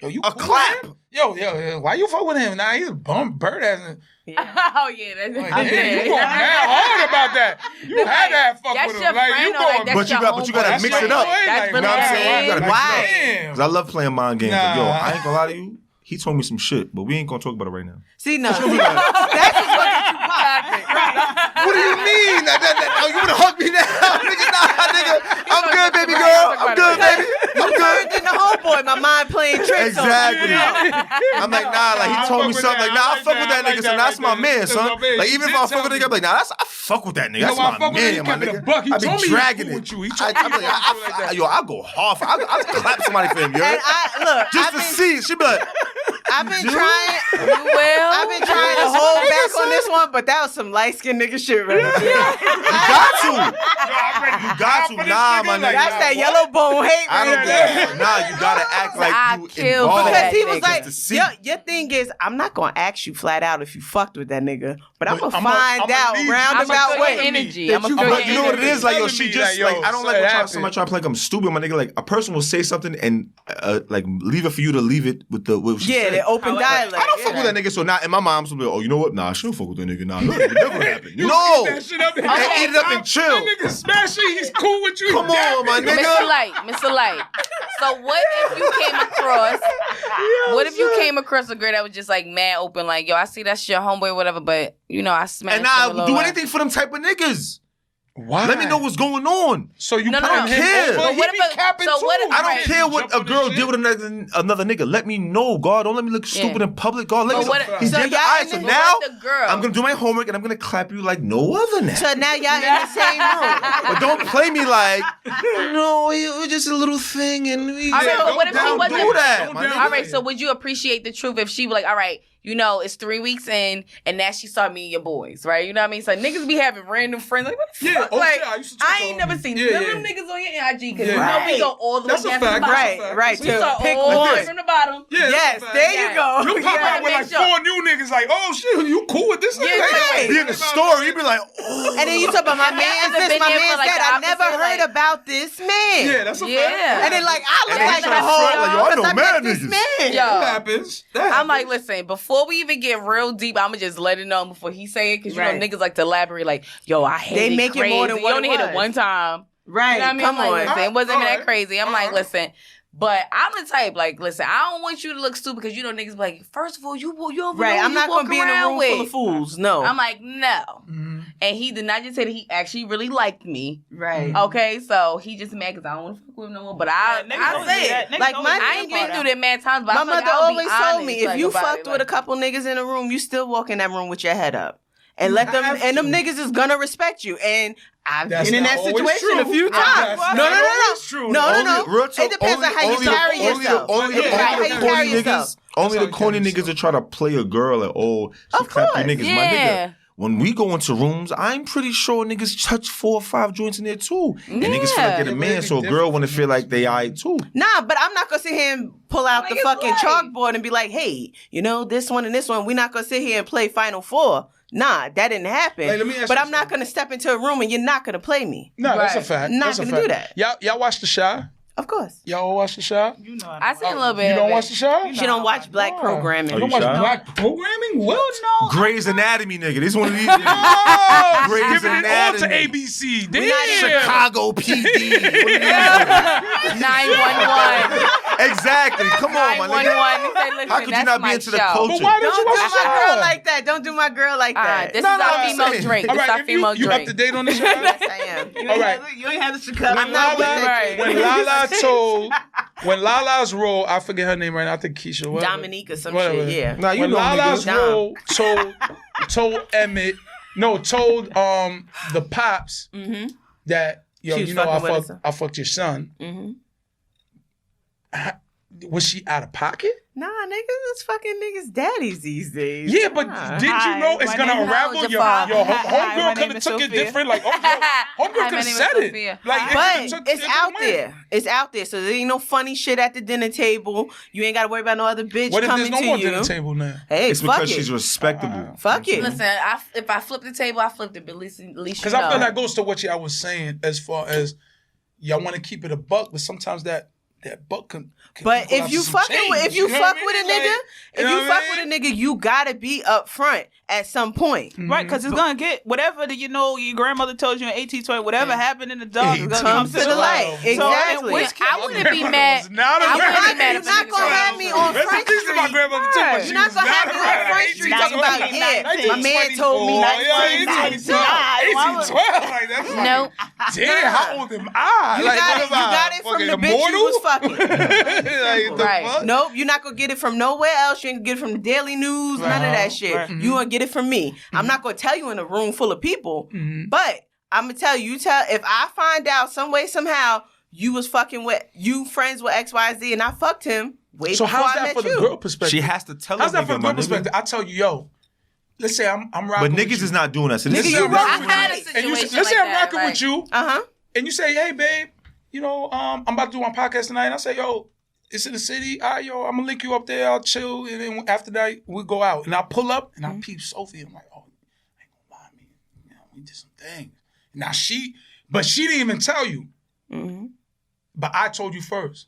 you A cool with clap. him? Yo, why you fuck with him? Nah, he's a bum bird ass. Oh yeah, that's Like, damn, you going mad hard about that. You had that fuck That's with your him. Like you friend or like going. that's But you your got- gotta homeboy? mix it up. That's You really know what I'm saying? You gotta mix it Why? up. Damn. Cause I love playing mind games. Like, yo, Nah. I ain't gonna lie to you. He told me some shit, but we ain't gonna talk about it right now. See, no. That's just what you What do you mean? Oh, you wanna hug me now? Nigga, nah, nigga. I'm good, baby girl. I'm good, baby. I'm turned good. into homeboy. My mind playing tricks on Exactly. you. I'm like, nah, like he I told fuck me with something. that. Like, nah, I I fuck with that like nigga, that son. That's right my there. man, That's son. my baby. Like, He even if did I fuck with a tell nigga, I'm like, nah, I fuck with that nigga. You know That's why I my fuck with him? man, He my kept it a nigga. buck. He I be told me he dragging cool it. with you. He told me I'm he like, cool like that. yo, I go hard. I clap somebody for him, yo. And look, Just to see. She be like, I've been trying. Well, I've been trying to hold back on this one, but that was some light skinned nigga shit right there. you got to. You got to. Nah, my nigga. That's that yellow bone hate I don't right there. think. Nah, you gotta act like I you killed involved. Because that he was nigga. like, To see. your thing is, I'm not going to ask you flat out if you fucked with that nigga, but I'm going to I'ma- find I'ma out leave you. roundabout feel way. your energy. that I'ma you feel got- But you know what it is? Like, yo, Telling she me just, that, like, yo, I don't so like it when happened. somebody try to play like I'm stupid, my nigga. Like, a person will say something and, like, leave it for you to leave it with the, what she Yeah, said. the open dialect. I don't fuck yeah. with that nigga, so now in my mind, I'm like, oh, you know what? Nah, I shouldn't fuck with that nigga. Nah, no, it never happened. You No! eat that shit up and And eat it up and chill. That nigga smash it. He's cool with you. Come on, my Mr. nigga. Light. So what if you came across? What if you came across a girl that was just like mad open, like, yo, I see that's your homeboy, whatever, but you know I smashed. And him a I little do lot. anything for them type of niggas. Why? Let me know what's going on. So you No, no, put no. him care. over. But He what be if- capping so too. what if- I don't Right. care what Jump a on girl this did with another nigga. Let me know, God. Don't let me look stupid in public, God. Let But me what- He's so getting the y'all eyes. in So the- now what if the girl- I'm gonna do my homework and I'm gonna clap you like no other now. So now y'all in the same room. But don't play me like, no, it was just a little thing and we All right, but what if she don't wasn't? do that, Don't my do nigga. that. All right, so would you appreciate the truth if she was like, all right, you know, it's 3 weeks in, and now she saw me and your boys, right? You know what I mean? So niggas be having random friends. Like, what the Yeah, fuck? oh, like, shit, I used to talk I to ain't them. never seen Yeah, none yeah. of them niggas on your IG because Yeah. you know we Right. go all the way That's a down to the fact. bottom. Right, right. We To start pick all the way one. from the bottom. Yeah, that's Yes, a fact. there you go. You pop Yeah. out with like make sure. 4 new niggas like, oh shit, you cool with this nigga? Yeah, Like, right. Be in the store, you be like, oh. And then you talk about my Have man y'all ever this, been my there man for, like, said, the I never opposite, heard like- about this man. Yeah, that's a Yeah. fact. And then like I look And like they a try to front whole like, yo, I know because I mad met this niggas. man. Yo. That happens. I'm like, listen, before before we even get real deep, I'ma just let it know before he say it, because you know niggas like to elaborate. Like, yo, I hate they it. make crazy. it more than what you only it hit was. it one time. Right? You know what I mean? Come I'm on. like, listen, it wasn't even that Alright. crazy. I'm like, listen. But I'm the type, like, listen, I don't want you to look stupid because you know niggas be like, first of all, you over Right. know I'm you not gonna be in a room with. full of fools. No. I'm like, no. Mm-hmm. And he did not just say that he actually really liked me. right. Okay, so he just mad because I don't want to fuck with him no more. But I say it. Like, my I ain't been through that mad times, but My I feel like mother I'll always be told honest, me, if like, you about fucked it, with a like, couple niggas in a room, you still walk in that room with your head up. And let them, have and them to. niggas is gonna respect you. And I've That's been in not that always situation true. a few times. That's No, not no, no, always true. no. Real talk, It depends on how you carry yourself. Only It the depends on how you corny carry yourself. niggas. Only the That's how corny you carry niggas that try to play a girl and she Of clap the course. niggas. My Yeah. nigga, when we go into rooms, I'm pretty sure niggas touch 4 or 5 joints in there too. And niggas feel like they're the Yeah. man, so a girl wanna feel like they aight too. Nah, but I'm not gonna sit here and pull out Like, the it's fucking right. chalkboard and be like, hey, you know, this one and this one. We're not gonna sit here and play Final Four. Nah, that didn't happen. Like, let me ask but you I'm not something. gonna step into a room and you're not gonna play me. No, that's a Right. fact. Not That's a gonna fact. do that. Y'all watch The Shy? Of course. Y'all watch The Shy? You know I seen a little bit. You of don't it. watch The Shy? She don't watch black Oh. programming. Oh, You don't you watch shy? black programming? What? Grey's Anatomy, nigga. This one of these. Oh, Grey's giving it all to Anatomy. ABC. We not Damn. Chicago PD. 911. Exactly. Come on, my 911. nigga. He said, listen, How could you that's not my be into the show. culture? But why Don't don't you do watch The my girl Shy? like that. Don't do my girl like that. This No, is no, our I'm female saying. drink. All This is our right, if you female up drink. to date on The Shy? Yes, I am. All right. You ain't have the Chicago. I'm not with Right. that. When Lala's role, I forget her name right now. I think Keisha. Whatever. Dominique or some Whatever. shit, yeah. Nah, you When know Lala's nigga. role told Emmett, told the pops Mm-hmm. that She was fucking with his son. I fucked your son. Mm-hmm. Was she out of pocket? Nah, niggas is fucking niggas daddies these days. Yeah, but Nah. did you Hi, know it's my gonna name is unravel Howard your Jafar. your Hi, my homegirl could name have is took it Sophia. different? Like homegirl Hi, could my have name is said it. Sophia. Like it But could've took it's it out different. there. It's out there. So there ain't no funny shit at the dinner table. You ain't got to worry about no other bitch What if coming there's no to more you. dinner table now? Hey, It's fuck because it. she's respectable. Fuck it. Listen, if I flip the table, I flipped it, but at least you Because know. I feel that goes to what y'all was saying as far as y'all want to keep it a buck, but sometimes that buck can But equal out if you to some fucking with, change, if you know fuck what I with a mean? nigga, Like, if know you what fuck I with a mean? nigga, you gotta be up front at some point. Right, because it's gonna get whatever your grandmother told you in 1820, whatever happened in the dark is gonna come Comes to the light. So, Exactly. which I wouldn't be mad. Was not a I wouldn't be grandmother. mad You're if a not nigga gonna said- have me on Rest in Front peace to my Street. grandmother too, but she You're not was gonna have not me a on Front grandmother. Street talking about, yeah, my man told me not to say that. 1812. Like that's like, Nope. damn, how old am I? You Like, got what it. am You I, got it from fucking the bitch you was immortal? fucking. Like, the Right. fuck? Nope, you're not gonna get it from nowhere else. You ain't gonna get it from the Daily News, none of that shit. Right. You gonna get it from me. I'm not gonna tell you in a room full of people, but I'm gonna tell you. If I find out some way somehow you was fucking with friends with XYZ and I fucked him way So before how's I that met for the you. girl perspective? She has to tell How's a that for nigga, the my girl nigga. perspective? I tell you, yo, let's say I'm But rocking with niggas you. is not doing that. So Nigga, this is you a rocking I've with had a me. And you, situation let's say like I'm that, rocking like, with you, and you say, hey, babe, I'm about to do my podcast tonight. And I say, yo, it's in the city. All right, yo, I'm gonna link you up there. I'll chill, and then after that, we go out. And I pull up, and I peep Sophy. I'm like, oh, I ain't gonna lie, man. You know, we did some things. Now she didn't even tell you. But I told you first.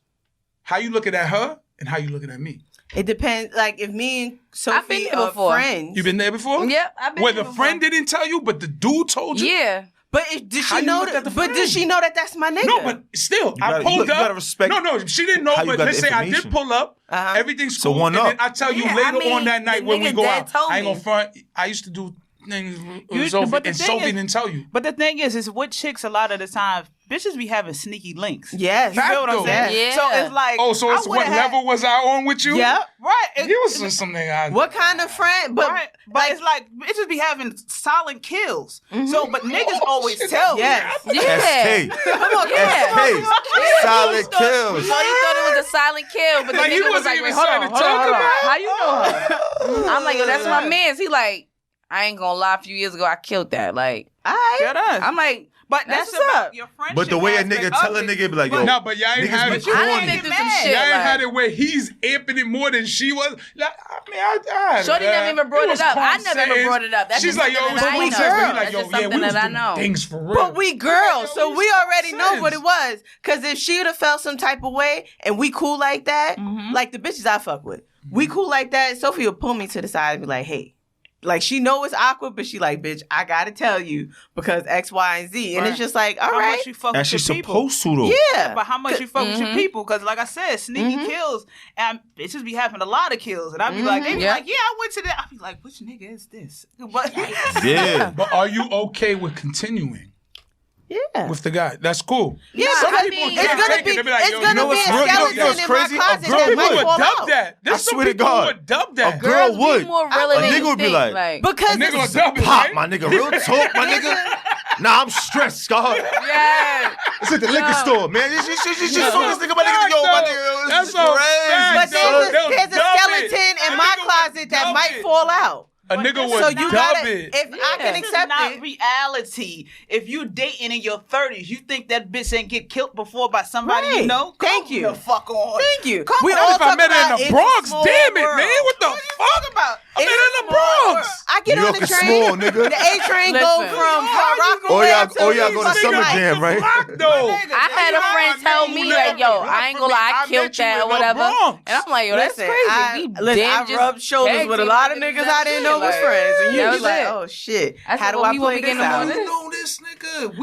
How you looking at her, and how you looking at me? It depends. Like if me and I've been Sophie there are before. friends. You been there before? Yep, I've been Where there the before. friend didn't tell you, but the dude told you? Yeah. But did How she you know looked at that? the But friend? did she know that that's my nigga? No, but still, I gotta- pulled you up. gotta respect No, she didn't know, how you but got let's the say I did information. pull up. Uh-huh. Everything's So cool. one and up. then I tell you Yeah, later I mean, on that night the when we nigga go dead out. told I ain't me. gonna front. I used to do things with You- Sophie, but the and thing Sophie is- didn't tell you. But the thing is with chicks a lot of the time, bitches be having sneaky links. Yes. You feel what I'm Facto. saying? Yeah. So it's like, Oh, so it's I what would've had- level was I on with you? Yep. Right. He was just something I. What kind of friend? But Right. But it's like bitches be having silent kills. So, but niggas always tell me. yes. Yeah. SK. Come on, Yeah. SK. Solid kills. So you thought it was a silent kill, but the Like, he nigga was wasn't like, even wait, hold trying on, to hold on, talk hold on. about- How you know her? I'm like, yo, that's my man's. He like, I ain't gonna lie, a few years ago, I killed that. Like, All right. Get us. I'm like, But That's that's what's about up. your friendship. But the way a aspect nigga of tell a it. nigga be like, yo, No, but y'all ain't niggas had be it. I corny. done been through some Y'all shit. Y'all ain't like- had it where he's amping it more than she was. Like, I mean, I had Shorty it. never even brought was it up. I calm never even settings. brought it up. That's She's just like, yo, something it's that I cool know. sex, but he like, That's yo, just yeah, we something was that I doing know. things for real. But we girls, so we already know sense. what it was. Because if she would have felt some type of way and we cool like that, like the bitches I fuck with, we cool like that. Sophie will pull me to the side and be like, hey. Like, she know it's awkward, but she like, bitch, I gotta tell you because X, Y, and Z. And it's just like, all how right. much you fuck And with she's your people. supposed to, though. Yeah. But how much you fuck with your people? Because like I said, sneaky kills, and bitches be having a lot of kills. And I be like, they be like, yeah, I went to that. I be like, which nigga is this? But Yeah. But are you okay with continuing Yeah. with the guy? That's cool. Yeah, Some because people it's can't gonna take be it. They be like, it's yo, gonna know be a what's real- you know skeleton what's in crazy? my closet A girl that People might would fall dub out. that. There's I some swear to people who God. would dub A that. girl Girls would. be more real than A you nigga would be think, like, Because A nigga it's- will dub it, pop, right? my nigga. Real talk, my nigga. Nah, I'm stressed, Scott. Yeah. It's at the liquor store, man. You just saw this nigga, my nigga. Yo, my nigga. That's This is all crazy. facts. but So they'll there's a dub skeleton it. in A my nigga closet would that dub might it. fall out. A nigga would So you dub gotta, it. if I can this is accept not it. reality. If you dating in your 30s, you think that bitch ain't get killed before by somebody you Right. know? Thank Come you. the fuck on. Thank you. Come We on. all If I talk met her about in the it's a Bronx, small damn it, world. man. What the fuck? about? I met her in the Bronx. I get New on York the is train. small, nigga. The A train go Listen. from Rockaway Oh, yeah, to go to East Summer Side. Jam, right? Though. I had a friend tell me, like, yo, I ain't gonna lie, I killed that or whatever. And I'm like, yo, that's Listen, crazy. I rubbed shoulders with a lot of niggas I didn't know was friends. And you That be was like, it. oh, shit. I said, How do well, I we won't play be this getting out? on You know this nigga.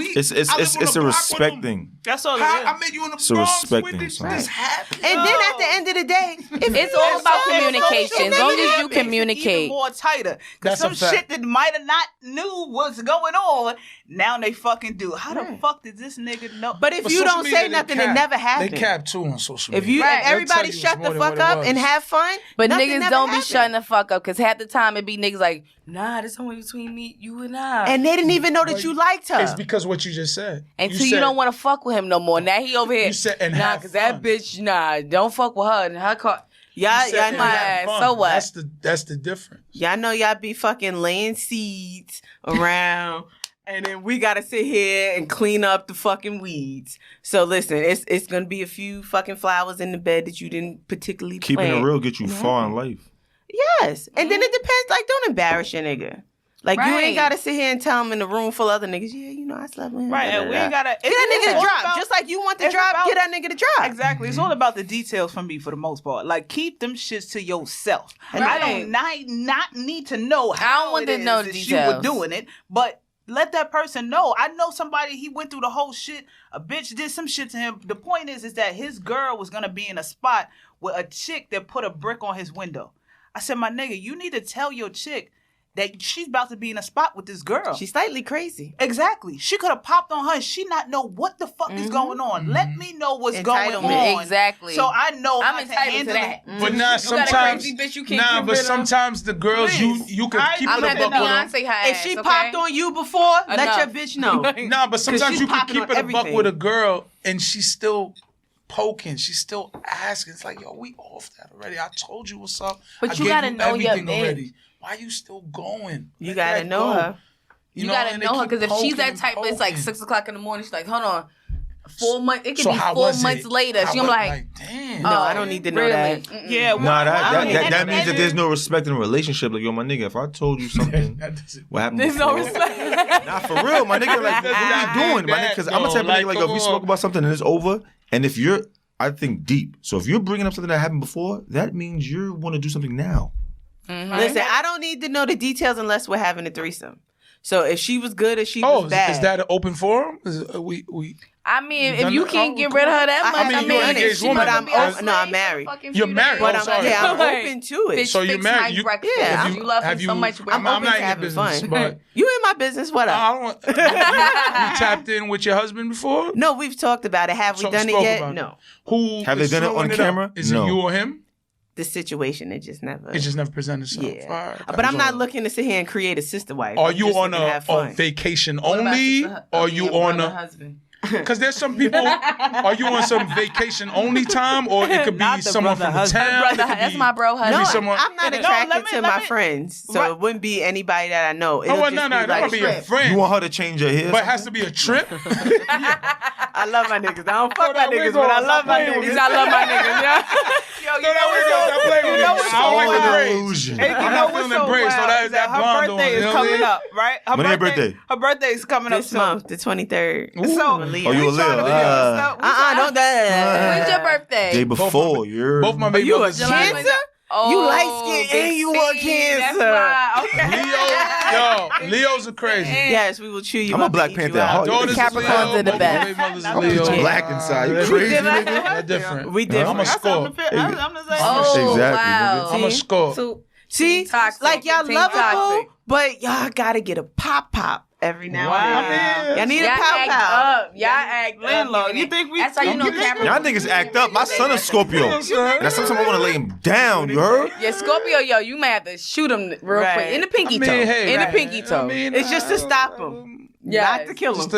It's a respect thing. That's all it How is. I met you in the It's a Bronx. respect When thing, did son. this happen? And then at the end of the day, if It's all about So- communication. As long as you It makes it communicate. even more tighter. That's Because some a fact. shit that might have not knew was going on, now they fucking do. How the fuck did this nigga know? But if But you social don't media, say they nothing, cap. it never happened. They cap too on social If media. you, Right. if everybody They'll tell you shut it's the more than fuck what it up was. and have fun, But nothing niggas never don't be happened. shutting the fuck up because half the time it be niggas like, nah, this only between me, you and I. And they didn't even know that you liked her. It's because what you just said. Until you said- don't want to fuck with him no more. Now he over here. You said, and nah, have because that fun. bitch, nah, don't fuck with her. And her car. Y'all, You said y'all and know, have fun. fun. So what? That's the difference. y'all know y'all be fucking laying seeds around. And then we gotta sit here and clean up the fucking weeds. So listen, it's gonna be a few fucking flowers in the bed that you didn't particularly Keeping plant. it real get you far in life. Yes, and then it depends. Like, don't embarrass your nigga. Like, you Right. ain't gotta sit here and tell him in a room full of other niggas. Yeah, you know I slept with him. Right, da, and da, we da. ain't gotta Get that nigga it's to all drop. about- Just like you want the it's drop, about- get that nigga to drop. Exactly. It's all about the details for me for the most part. Like, keep them shits to yourself. Right. I do not need to know I how don't want it to is know the that you were details. doing it, but let that person know. I know somebody, he went through the whole shit. A bitch did some shit to him. The point is that his girl was going to be in a spot with a chick that put a brick on his window. I said, my nigga, you need to tell your chick that she's about to be in a spot with this girl. She's slightly crazy. Exactly. She could have popped on her and she not know what the fuck is going on. Let me know what's going Entitlement. on. Exactly. So I know I'm how entitled to handle that. it. But nah, You got a sometimes crazy bitch you can't nah, get but rid of. sometimes the girls Please. you can I keep ain't it a I'm buck gonna with them. Beyonce her If ass, she okay? popped on you before, let Enough. your bitch know. Nah, but sometimes she's you can popping keep on it a buck everything. with a girl and she's still poking. She's still asking. It's like, yo, we off that already. I told you what's up. But I you gave gotta know your everything bitch. already. Why you still going? You Let gotta that know go. her. You gotta and they know her keep because if she's poking that and type, it's like poking. 6 o'clock in the morning. She's like, hold on, 4 months. It could So be how 4 was months it? later. How She's was- like, damn. No, I don't need to know really? that. Mm-mm. Yeah, Nah, that and- means that and- there's no respect in a relationship. Like, yo, my nigga, if I told you something, That doesn't- what happened There's no before? respect. Nah, for real, my nigga. Like, what are we doing, my nigga? Because I'm gonna tell my nigga, like, yo, if we spoke about something and it's over, and if you're, I think deep. So if you're bringing up something that happened before, that means you want to do something now. Listen, I don't need to know the details unless we're having a threesome. So if she was good or she was bad. is that an open forum? We I mean, if Done you that? can't Oh, get rid of her that much, I mean, you're an engaged she woman. might But I'm be a open- no, I'm slave married. for fucking You're few married. days. But Oh, I'm, sorry. yeah, I'm Like, open to it. bitch, So you fix married- my you- breakfast. Yeah, you love him so much. I'm I'm open not to in your having business, fun. but You in my business? What up? I don't want. You tapped in with your husband before? No, we've talked about it. Have we done it Spoke yet? about No. Who Have they is done it throwing on up? camera? Is No. it you or him? The situation, it just never. It just never presented itself. yeah. All right. But I'm not looking to sit here and create a sister wife. Are I'm you just on looking to have a fun. vacation What about only? sister- Are you your on brother a? husband? Because there's some people. Are you on some vacation only time, or it could be Not the someone brother from the husband. town? Brother, It could that's be- my bro it could husband. be No, someone. I'm not No, attracted let me- to let my me- friends, so Right. it wouldn't be anybody that I know. It'll Oh, well, just no, be that like might be a trip. friend. You want her to change her hair? But it has to be a trip. I love my niggas. I don't fuck my that niggas, wig but I on. love my Stop playing with niggas. me. I love my niggas. Yeah. Yo, No, that was stop playing with me. know what's I don't so like the wild? An braids. illusion. Hey, you I'm know not what's feeling so the braids, so wild that is that blonde her birthday on, is you know what I coming mean? up, right? When her birthday? Her birthday is coming up This soon. month, the 23rd. So, Oh, you a we Leo? trying to figure this out. We trying- Don't that. When's your birthday? Day before, you're. Both my baby You a brothers. July Cancer? Oh, You light skinned and you want cancer. That's why. Okay. Leos are crazy. Yes, we will chew you. I'm a up Black and eat Panther you at out. heart. Capricorns are the best. Baby mothers are I'm just Leos. black inside. You crazy, nigga? They're different. We different. I'm a Scorp. I'm the same. Oh, Exactly, wow. I'm a Scorp. So, See, toxic. like y'all Team lovable, toxic. but y'all gotta get a pop every now and then. Y'all need Y'all a act pow. up. Y'all act Landlord, up. you think we? That's how you know Capricorn. Y'all niggas act up. My son is Scorpio. Now sometimes I want to lay him down. You heard? Yeah, Scorpio, yo, you might have to shoot him real Right. quick. In the pinky toe. hey, in right. the pinky toe. It's just to stop them, Yes. not to kill them.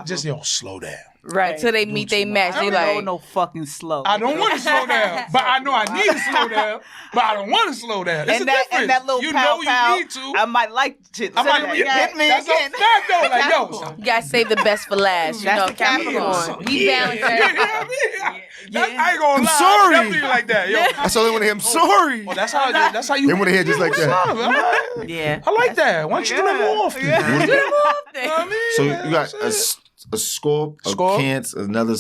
Just yo, slow down. Right. Until they meet they match. They I like, don't know fucking slow. I don't want to slow down, but I know I need to slow down, but I don't want to slow down. It's and a difference. and that little you pow know pow, you need to. I might like shit. I might hit me That's again. a fact though. Like yo, son. you gotta save the best for last. You That's know, the Capricorn. We balance I ain't gonna I'm lie. sorry. I'm definitely like that. Yo. That's all they want to hear. I'm sorry. Oh, that's how you. They want to hear just like that. Yeah. I like that. Why don't you do that more often? You know what I mean? So you got a Scorp, a Scorp? Cancer, another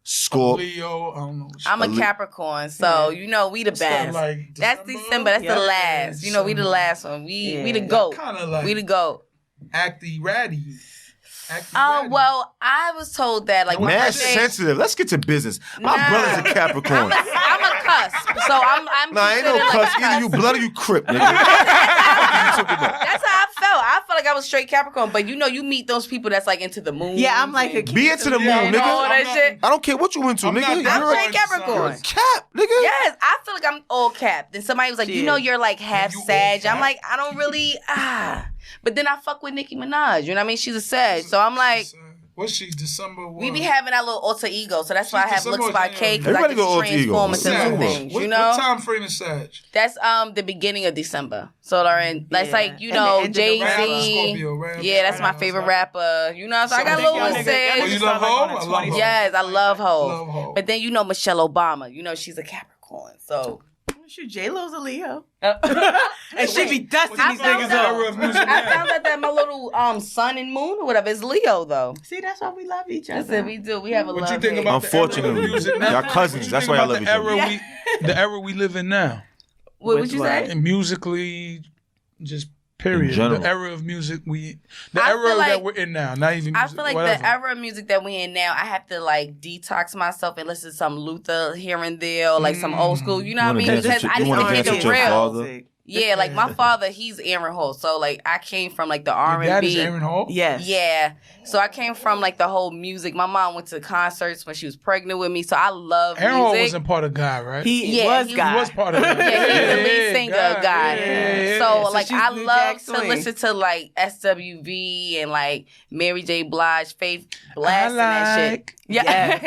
Scorp. Leo, I don't know. I'm a Capricorn, so you know we the best. Like That's December. That's the last. You know, we the last one. We the GOAT. Kind of like We the GOAT. acty ratty. Acty Well, I was told that like my Mad birthday- sensitive. Let's get to business. My Nah. brother's a Capricorn. I'm a cuss, so I'm. Nah, ain't no considered, cuss. like, Either you blood or you crip, nigga. That's how I felt. I felt like I was straight Capricorn, but you know, you meet those people that's like into the moon. Yeah, I'm like a Be into the moon, Yeah, and all nigga. that shit. I don't care what you into, I'm nigga. not You're that I'm a straight Capricorn. cap, nigga. Yes, I feel like I'm all Cap. Then somebody was like, you know, you're like half You all Sag. Cap? I'm like, I don't really But then I fuck with Nicki Minaj. You know what I mean? She's a Sag, so I'm like. What's she? December 1. We be having our little alter ego, so that's why I have December looks by or K, because I Everybody can go alter ego. transform into Sag. new things. What, You know, what time frame is Sag? that's the beginning of December. So Lauren, that's Yeah. like you And the know end of Jay Right after Z. Scorpio, right after Yeah, that's my Scorpio. favorite rapper. You know, so I got a So little y'all Sag. Oh, you love Ho? I love Ho. Yes, I love Ho. Love Ho. But then you know Michelle Obama. You know she's a Capricorn. So Shoot, J-Lo's a Leo. And she be dusting I these found niggas out- off. I found out that my little sun and moon or whatever is Leo though. See, that's why we love each other. Listen, we do. We have a What love. you think hate. about Unfortunately, the era of music now? y'all cousins. What you That's think why I about love each other. the era we live in now? What would you say? And musically, just period. In general. The era of music the I era feel like- that we're in now. Not even. I Music, feel like whatever. the era of music that we in now, I have to like detox myself and listen to some Luther here and there, or like some old school. You know what I wanna mean? dance with Because your- I you just wanna want to dance keep with it your real. father? Yeah, like my father, he's Aaron Hall, so like I came from like the R Your dad and is B. Aaron Hall? Yes. Yeah, so I came from like the whole music. My mom went to concerts when she was pregnant with me, so I love Aaron Hall music. wasn't part of Guy, right? He Yeah, was he God. He was part of it. Yeah, he's the lead singer of God. Yeah. So, So like, she's I New love Jack to Swing. listen to, like, SWV and, like, Mary J. Blige, Faith blasting that shit. Yeah.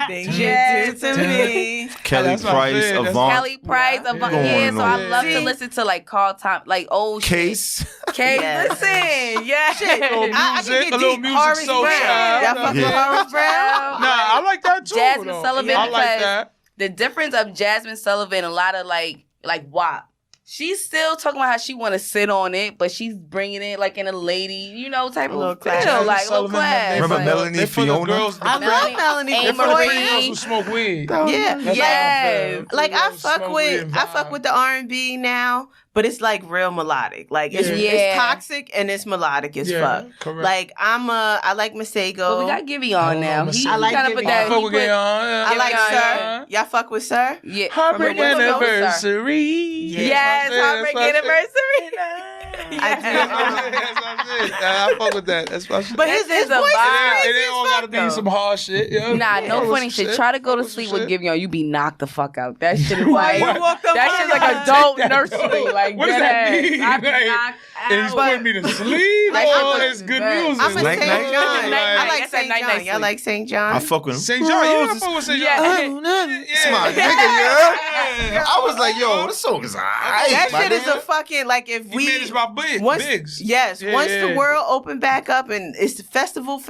Things Yes. you did to me. Kelly That's what I'm Price, saying. That's Avant, Kelly Price, Yeah. Avant. Going Yeah, on so I and love on. to listen to, like, Carl Tom, like, old Case. shit. Case. Yes. Listen. Yeah. I Music, can get a little deep. music Horace soul Brown. child. Y'all fuck with Yeah. Horace Brown? Nah, I like that too. Jasmine though. Sullivan, I like because- that. The difference of Jasmine Sullivan, a lot of, like WAP. She's still talking about how she want to sit on it, but she's bringing it like in a lady, you know, type A little of class. feel, like a little Sullivan, class. Remember like, Melanie They for the Fiona? girls. I love Melanie. Ain't They for the Marie. pretty girls who smoke weed. Yeah. That's Yes. all I'm Like saying. I Smoke fuck weed with and I fuck vibe. with the R&B now, but it's like real melodic. Like it's, Yeah. it's toxic and it's melodic as Yeah, fuck. correct. Like I like Masego. But we got Gibby I on don't now. know, He I like gotta Gibby. put that. I fuck he with put- Gay on. I like Yeah, Sir. yeah. Y'all fuck with Sir? Yeah. Heartbreak From the West Coast, sir. anniversary. Yes, heartbreak anniversary. I fuck with that. That's my shit. But his That's voice a is vibe. crazy It ain't all as gotta fuck, be though. some hard shit. Yo. Nah, no Fuck funny with shit. some Try to go to Fuck sleep some with shit. Gibby on. You be knocked the fuck out. That shit is Why like you walk the that shit's fuck like out? adult Take that, nursery. though. Like What does that dead mean? ass. I be Like, knocked And it's out. putting me to sleep. Like, Oh, I'm a- it's good I'm music. I'm a Night, St. night. John. I Night, like night. St. Night, John. night, Y'all like St. John? I fuck with him. St. John, yeah, I fuck with St. John. It's my nigga, yeah. I was like, yo, this song is alright. That my shit is nigga. a fucking like if He we managed by Biggs. once yes Yeah, once yeah. the world opened back up and it's the festival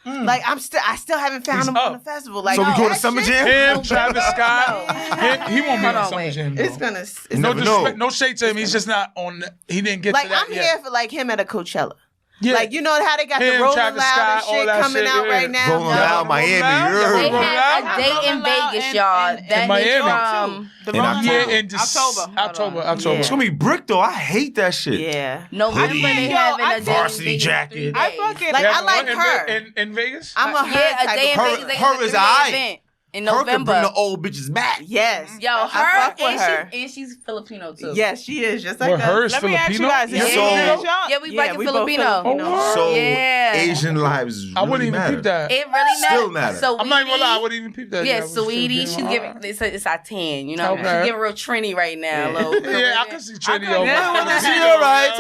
like I still haven't found He's him on up. the festival like So we no, going to that Summer shit- Jam? Him, Travis Scott. He won't be Hold on on, Summer wait. Jam. it's though. gonna it's You No never disrespect, know. no shade to him. He's just not on. He didn't get like to that I'm yet. here for like him at a Coachella Yeah. Like, you know how they got the Him, Rolling Travis Loud and Scott, all shit that coming shit, out yeah. right now? Rolling Loud, Miami. They Rolling had Loud? a date in Vegas, y'all. That Miami. is The In Rolling October. Loud. Yeah, in October. Yeah. It's gonna be brick though. I hate that shit. Yeah. November Hoodie. they Yo, having I a day varsity in Vegas jacket. 3 days. I fucking Like, They I have like one her. in Vegas. I'm a her Yeah, a type day in of Vegas. person. They her have a is 3-day aight. event in Her can bring November. the old bitches back. Yes. Yo, I her fuck with her. and she's Filipino too. Yes, she is. Just like Well, us. hers Let me ask you Filipino. guys. Yeah. Is So- Yeah, we black and we both Filipino. Filipino. So Yeah. Asian lives really I wouldn't even matter. peep that. It really Still matters. matter. So I'm not even gonna lie. I wouldn't even peep that. Yeah, I was sweetie, she's Filipino. giving it's our 10, you know. Okay. She's giving real Trini right now. Yeah. Little Yeah, I can see Trini could over. never there. See you right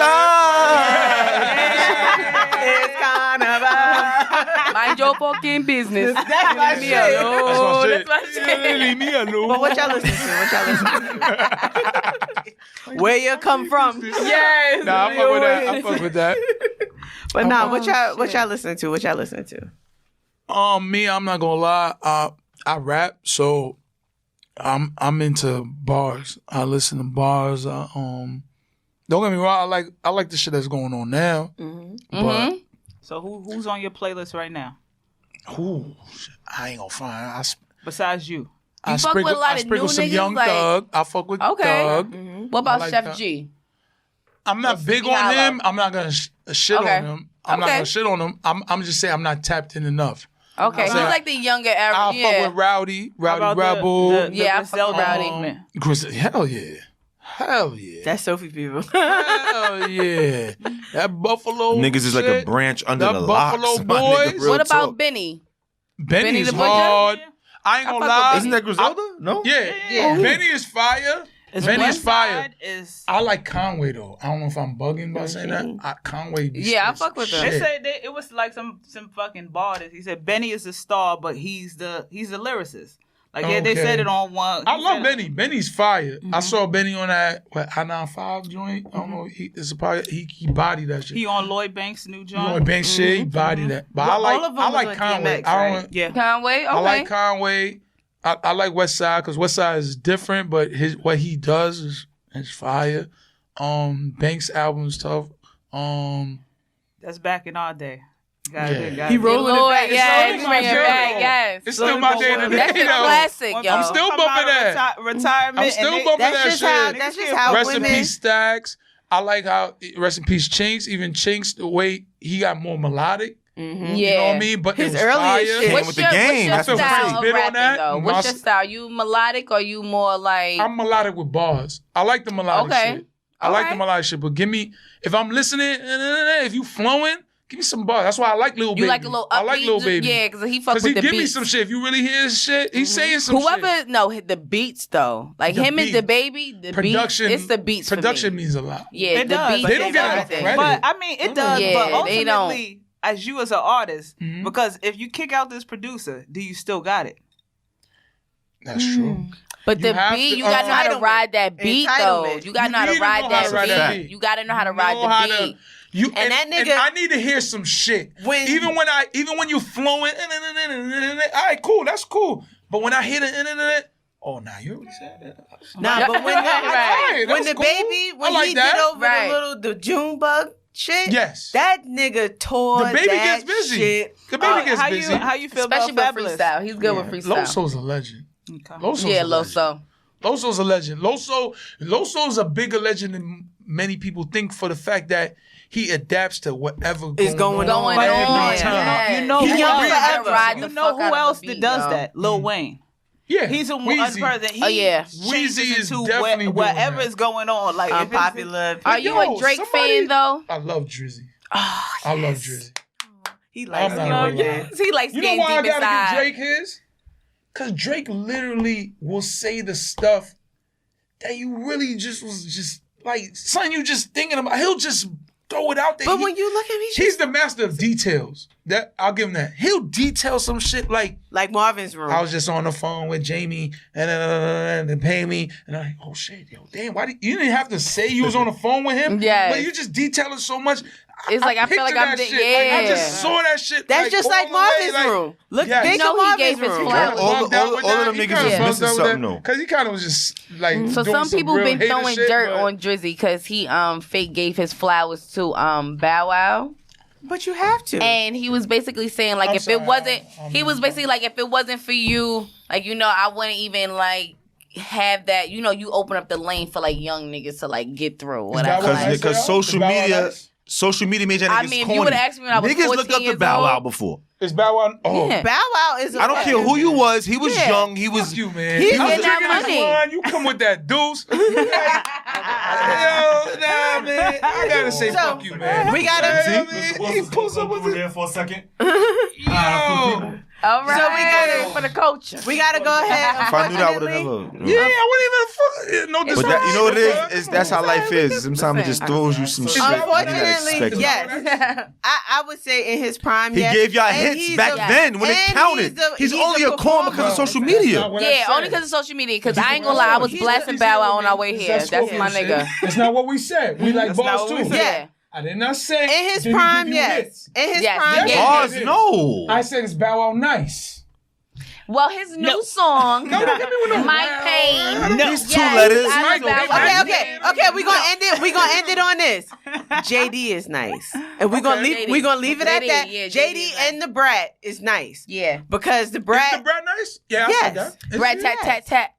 It's carnival. Mind your fucking business. That's my Leave me shit. alone. That's my That's shit. my shit. Leave me alone. But what y'all listen to? Where you come from? Yes. Nah, I fuck with that. I fuck with that. But nah, what y'all listening to? What y'all listening to? Me, I'm not gonna lie. I rap, so I'm into bars. I listen to bars. Don't get me wrong. I like the shit that's going on now. But So who's on your playlist right now ooh, I ain't gonna find. besides you? I fuck with a lot of sprinkle new some niggas, Young like- Thug. I fuck with Okay. Thug. What about I like Chef that. G? I'm not big Sleepy on Hollow. him. I'm not gonna shit Okay. on him. I'm not Okay. gonna shit on him. I'm just saying I'm not tapped in enough. Okay, he's saying- like the younger era. I'll Yeah. fuck with Rowdy How about Rebel. the Yeah, I fuck Griselda with Rowdy. movement? Hell yeah. Hell yeah. That's Sophy people. Hell yeah. That Buffalo Niggas is like a shit. branch under The the Buffalo locks. my nigga, Boys. real What about talk. Benny? Benny Benny is the Butcher? hard. I ain't I gonna fuck with lie. Isn't that Griselda? No? Yeah. Benny is fire. Is Benny is West fire. Side is I like Conway though. I don't know if I'm bugging by saying that. Conway. be Yeah, I spit fuck with some them. They shit. said it was like some fucking bar that he said Benny is the star, but he's the lyricist. Like they Okay. said it on one. I he love said- Benny. Benny's fire. I saw Benny on that I-95 joint. I don't know. It's a part. He bodied that shit. He on Lloyd Banks' new You joint. know, bank shit. He bodied that. But I All like. of them I was like on Conway. DMX, I right? Yeah. Conway? Okay. I like Conway. I like West Side because West Side is different, but what he does is fire. Banks' album's tough. That's back in our day. Yeah. He rolling Lord, it back. yes, It's bring it still back, my yes. It's still my day today. That's a You know? classic, When yo. I'm still people come bumping out of that. retirement. I'm still and they- bumping That's that just shit. how. That's just how Rest women. in peace, Stax. I like how rest in peace, Chinks. Even Chinks, the way he got more melodic. Yeah. You know what I mean? But His it was earliest fire. shit. Came What's with your, the game. what's That's your what style I'm of saying. rapping, Bit on though? that. What's your My- style? You melodic or you more like... I'm melodic with bars. I like the melodic Okay. shit. I like the Okay. melodic shit. But give me, if I'm listening, if you flowing, give me some bars. That's why I like Lil Baby. You like a little upbeat? I like Lil Baby. Yeah, because he fuck Because with he the give me beats. some shit. If you really hear his shit, he's saying some Whoever, shit. no, the beats though. Like The him and beat. the baby, the Production. beats, it's the beats Production for me. means a lot. Yeah, It the does, beats. but They don't is get enough everything. credit. But I mean, it does. Yeah, but they don't. ultimately, as you as an artist, Mhm. because if you kick out this producer, do you still got it? That's true. But You the have beat, to- you gotta know how to Entitlement. ride that beat though. Entitlement. You gotta know how You to need ride that beat. beat. You gotta know how to Know how ride the to- beat. You And that nigga- I need to hear some shit. When- even when you flowing, all right, cool, that's cool. But when I hear the oh, nah, you already said that. Nah, but when Right. when That's the cool. baby when I like he that. did over Right. the June bug shit, Yes. that nigga tore The baby that gets busy. shit. The baby gets how busy. how you feel Especially about with Fabulous? freestyle. He's good with freestyle. Loso's a legend. Okay. Loso's Yeah, a legend. Loso. Loso's a legend. Loso's a bigger legend than many people think for the fact that he adapts to whatever Is going Going on. every on. time. Yeah. You know He who young else- forever. Ride You the know fuck out who of else the that beat, does though. that? Lil Wayne. Yeah, He's a one Weezy. person. He Oh, yeah. changes Weezy is into definitely doing whatever that. is going on. Like if it's- Unpopular. Are you Yo, a Drake somebody- fan though? I love Drizzy. Oh, I love Drizzy. He likes I'm not it. gonna lie. Yeah. He likes You know getting why I deep gotta inside. give Drake his? Because Drake literally will say the stuff that you really just was just like something you just thinking about. He'll just throw it out there. But when you look at me, He's the master of details. That I'll give him that. He'll detail some shit like like Marvin's room. I was just on the phone with Jamie and they pay me and I'm like, oh shit, yo, damn, why you didn't have to say you was on the phone with him? Yes. But you just detailing so much. It's like I feel like picture I'm that the- shit. Like, I yeah. just saw that shit. That's just all like the way, Marvin's like, room. Look, yes. big You know to he Marvin's gave his room. flowers. All of them niggas was missing something though. Because he kind of was just like So doing some people real been hater throwing shit, dirt but- on Drizzy because he fake gave his flowers to Bow Wow. But you have to. And he was basically saying like if it wasn't for you, like I wouldn't even like have that. You open up the lane for like young niggas to like get through. Whatever. Because social media made that niggas corny. If you would have asked me when I was 14 niggas looked up to Bow Wow before. Is Bow Wow? Oh, Yeah. Bow Wow is. I don't care who you was. He was young. He was. fuck you, man. He's I'm getting that drinking this money. wine, you come with that deuce. Yo, nah, man. I gotta say fuck you, man. We gotta. He pulls up with it. there for a second. Yo. All right. So we gotta for the culture. We gotta go ahead. If I knew that, I would have Unfortunately, never. Yeah, I wouldn't even fuck. No But disrespect. that, you know what it is? That's how life is. Sometimes it just throws you some shit. You didn't Unfortunately, expect it. yes. I would say in his prime, He yes. gave y'all And hits he's back a- then when it and counted. He's only a corn because of social media. Yeah, only because of social media. Because I ain't gonna lie, I was blasting Bow Wow on our way here. That's my nigga. That's not what we said. We like bars too. Yeah. I did not say. In his did he prime, give you yes. hits? In his Yes, prime, he yes. Bars, no. I said it's Bow Wow nice. Well, his new song, No, don't get me with no My wow. Pain. These two letters. I love Bow Wow. Okay. We gonna end it. We gonna end it on this. JD is nice, and we gonna leave. JD. We gonna leave it at JD, that. yeah, JD JD is nice. and the Brat is nice Yeah. because the Is Brat. the bread nice? Yeah, I Yes. said that. Is Rat it? tat tat tat.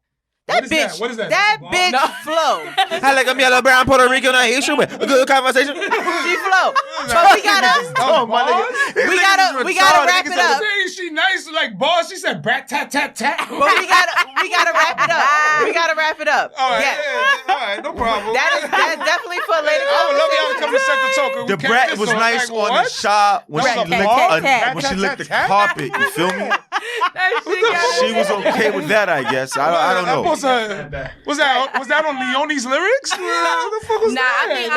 That What is bitch. that? What is that? That That's a bitch flow. I like a yellow brown Puerto Rican on issue with a good conversation. She flow. So we gotta. Oh my nigga. We gotta wrap it up. Saying she nice like bars. She said brat tat tat tat. But we gotta wrap it up. We gotta wrap it up. All right, Yes. yeah, all right, no problem. That's definitely for a later I would love y'all to come to conversation. Second Talker. The brat was nice on the shop when she licked the carpet. You feel me? She was okay with that, I guess. I don't know. Was that on Leone's lyrics? What the fuck was Nah, that? I mean,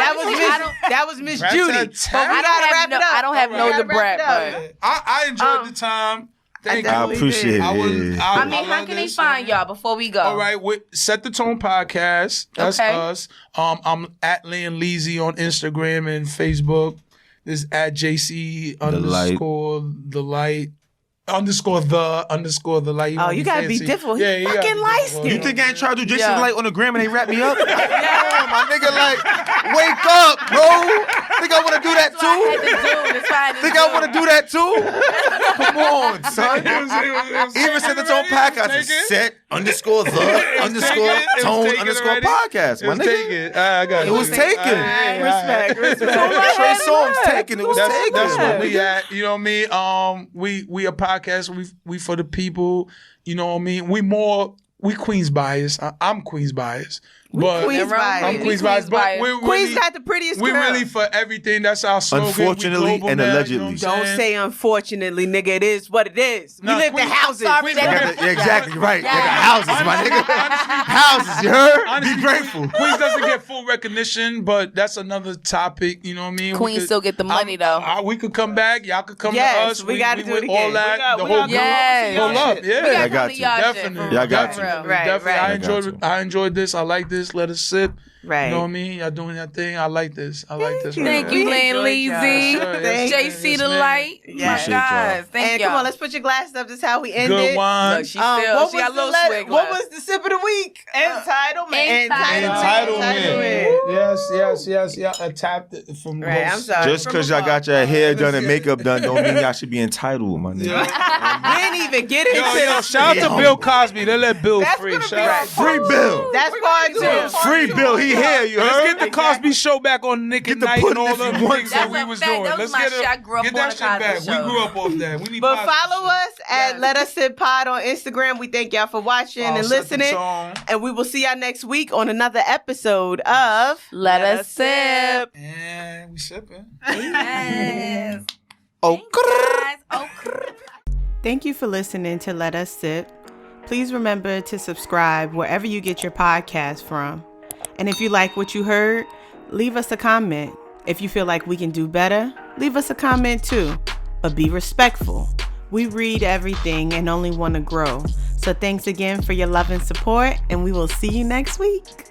That was Miss Rat Judy. tat But tat. we gotta wrap it up. I don't have no Gotta the wrap brat, it up. but I enjoyed the time. Thank you. I appreciate I would. it. I mean, how love can they this. find y'all before we go? All right, with Set the Tone Podcast. That's Okay. us. I'm at Landleezy on Instagram and Facebook. This is at JC _the light. _the light. Oh, you gotta be fancy. different. Yeah, you Fucking gotta be light different. skin. You think I ain't trying to do Jason Yeah. Light on the gram and they wrap me up? Yeah, my nigga, like, wake up, bro. Think I want to do that That's what I had too? to do. That's why I had to Think do. I want to do that too? Come on, son. It Even Set the Tone Podcast is set _the _tone _ podcast, my nigga. I got It was taken. Respect. Trey Songz taken. It was taken. That's where we at. You know what I mean? We a podcast. We for the people. You know what I mean? We Queens bias. I'm Queens bias. But Queens bias. I'm Queens bias. But we're Queens really, got the prettiest we're girl. really for everything. That's our slogan. Unfortunately We global and now, allegedly. you know what I'm Don't saying? say unqufortunately, nigga. It is what it is. We No, live in Queens- houses. sorry that- Yeah, exactly right. Yeah. Nigga, houses, my nigga. Houses, you heard? Be grateful. Queens doesn't get full recognition, but that's another topic. You know what I mean? Queens still get the money, though. We could come back. Y'all could come Yes, to us. we gotta do with it all again. that. We The got- whole we group. Yes. Pull up. We Yeah. gotta I come got to you. y'all shit Definitely. for Yeah, I real. got For you. real. Right. Definitely. I got you. I enjoyed this. I like this. Let us sip. Right. You know what I mean? Y'all doing that thing. I like this. Thank you. Thank you, We enjoyed Landleezy. y'all. Sure, Thank yes, JC yes, the ma'am. light. Yes. My Appreciate y'all. guys. Thank And y'all. come on, let's put your glasses up. This is how we end Good it. wine. Look, she still, What she was got the little letter? swig What left. was the sip of the week? Entitlement. Entitlement. Yes. Yeah, I tapped it from Right, I'm sorry. Just because y'all got your hair done and makeup done don't mean y'all should be entitled, my nigga. We didn't even get into Yo, shout out to Bill Cosby. They let Bill That's free. gonna Shout be out. right. Free Bill. That's part two. Free Bill. He here, you Let's heard? get the Cosby show back on Nick Get and the Night and pudding all if the you want things to. that we That's a was fact. doing. That was Let's my get shit. I grew up get on that the shit back. Cosby We show. grew up off that. We need But positive follow shit. us at Let Us Sip Pod on Instagram. We thank y'all for watching and Set the listening. tone. And we will see y'all next week on another episode of Let us sip. And we sipping. Yes. Oh, Guys. Oh, Thank you for listening to Let Us Sip. Please remember to subscribe wherever you get your podcast from. And if you like what you heard, leave us a comment. If you feel like we can do better, leave us a comment too. But be respectful. We read everything and only want to grow. So thanks again for your love and support, and we will see you next week.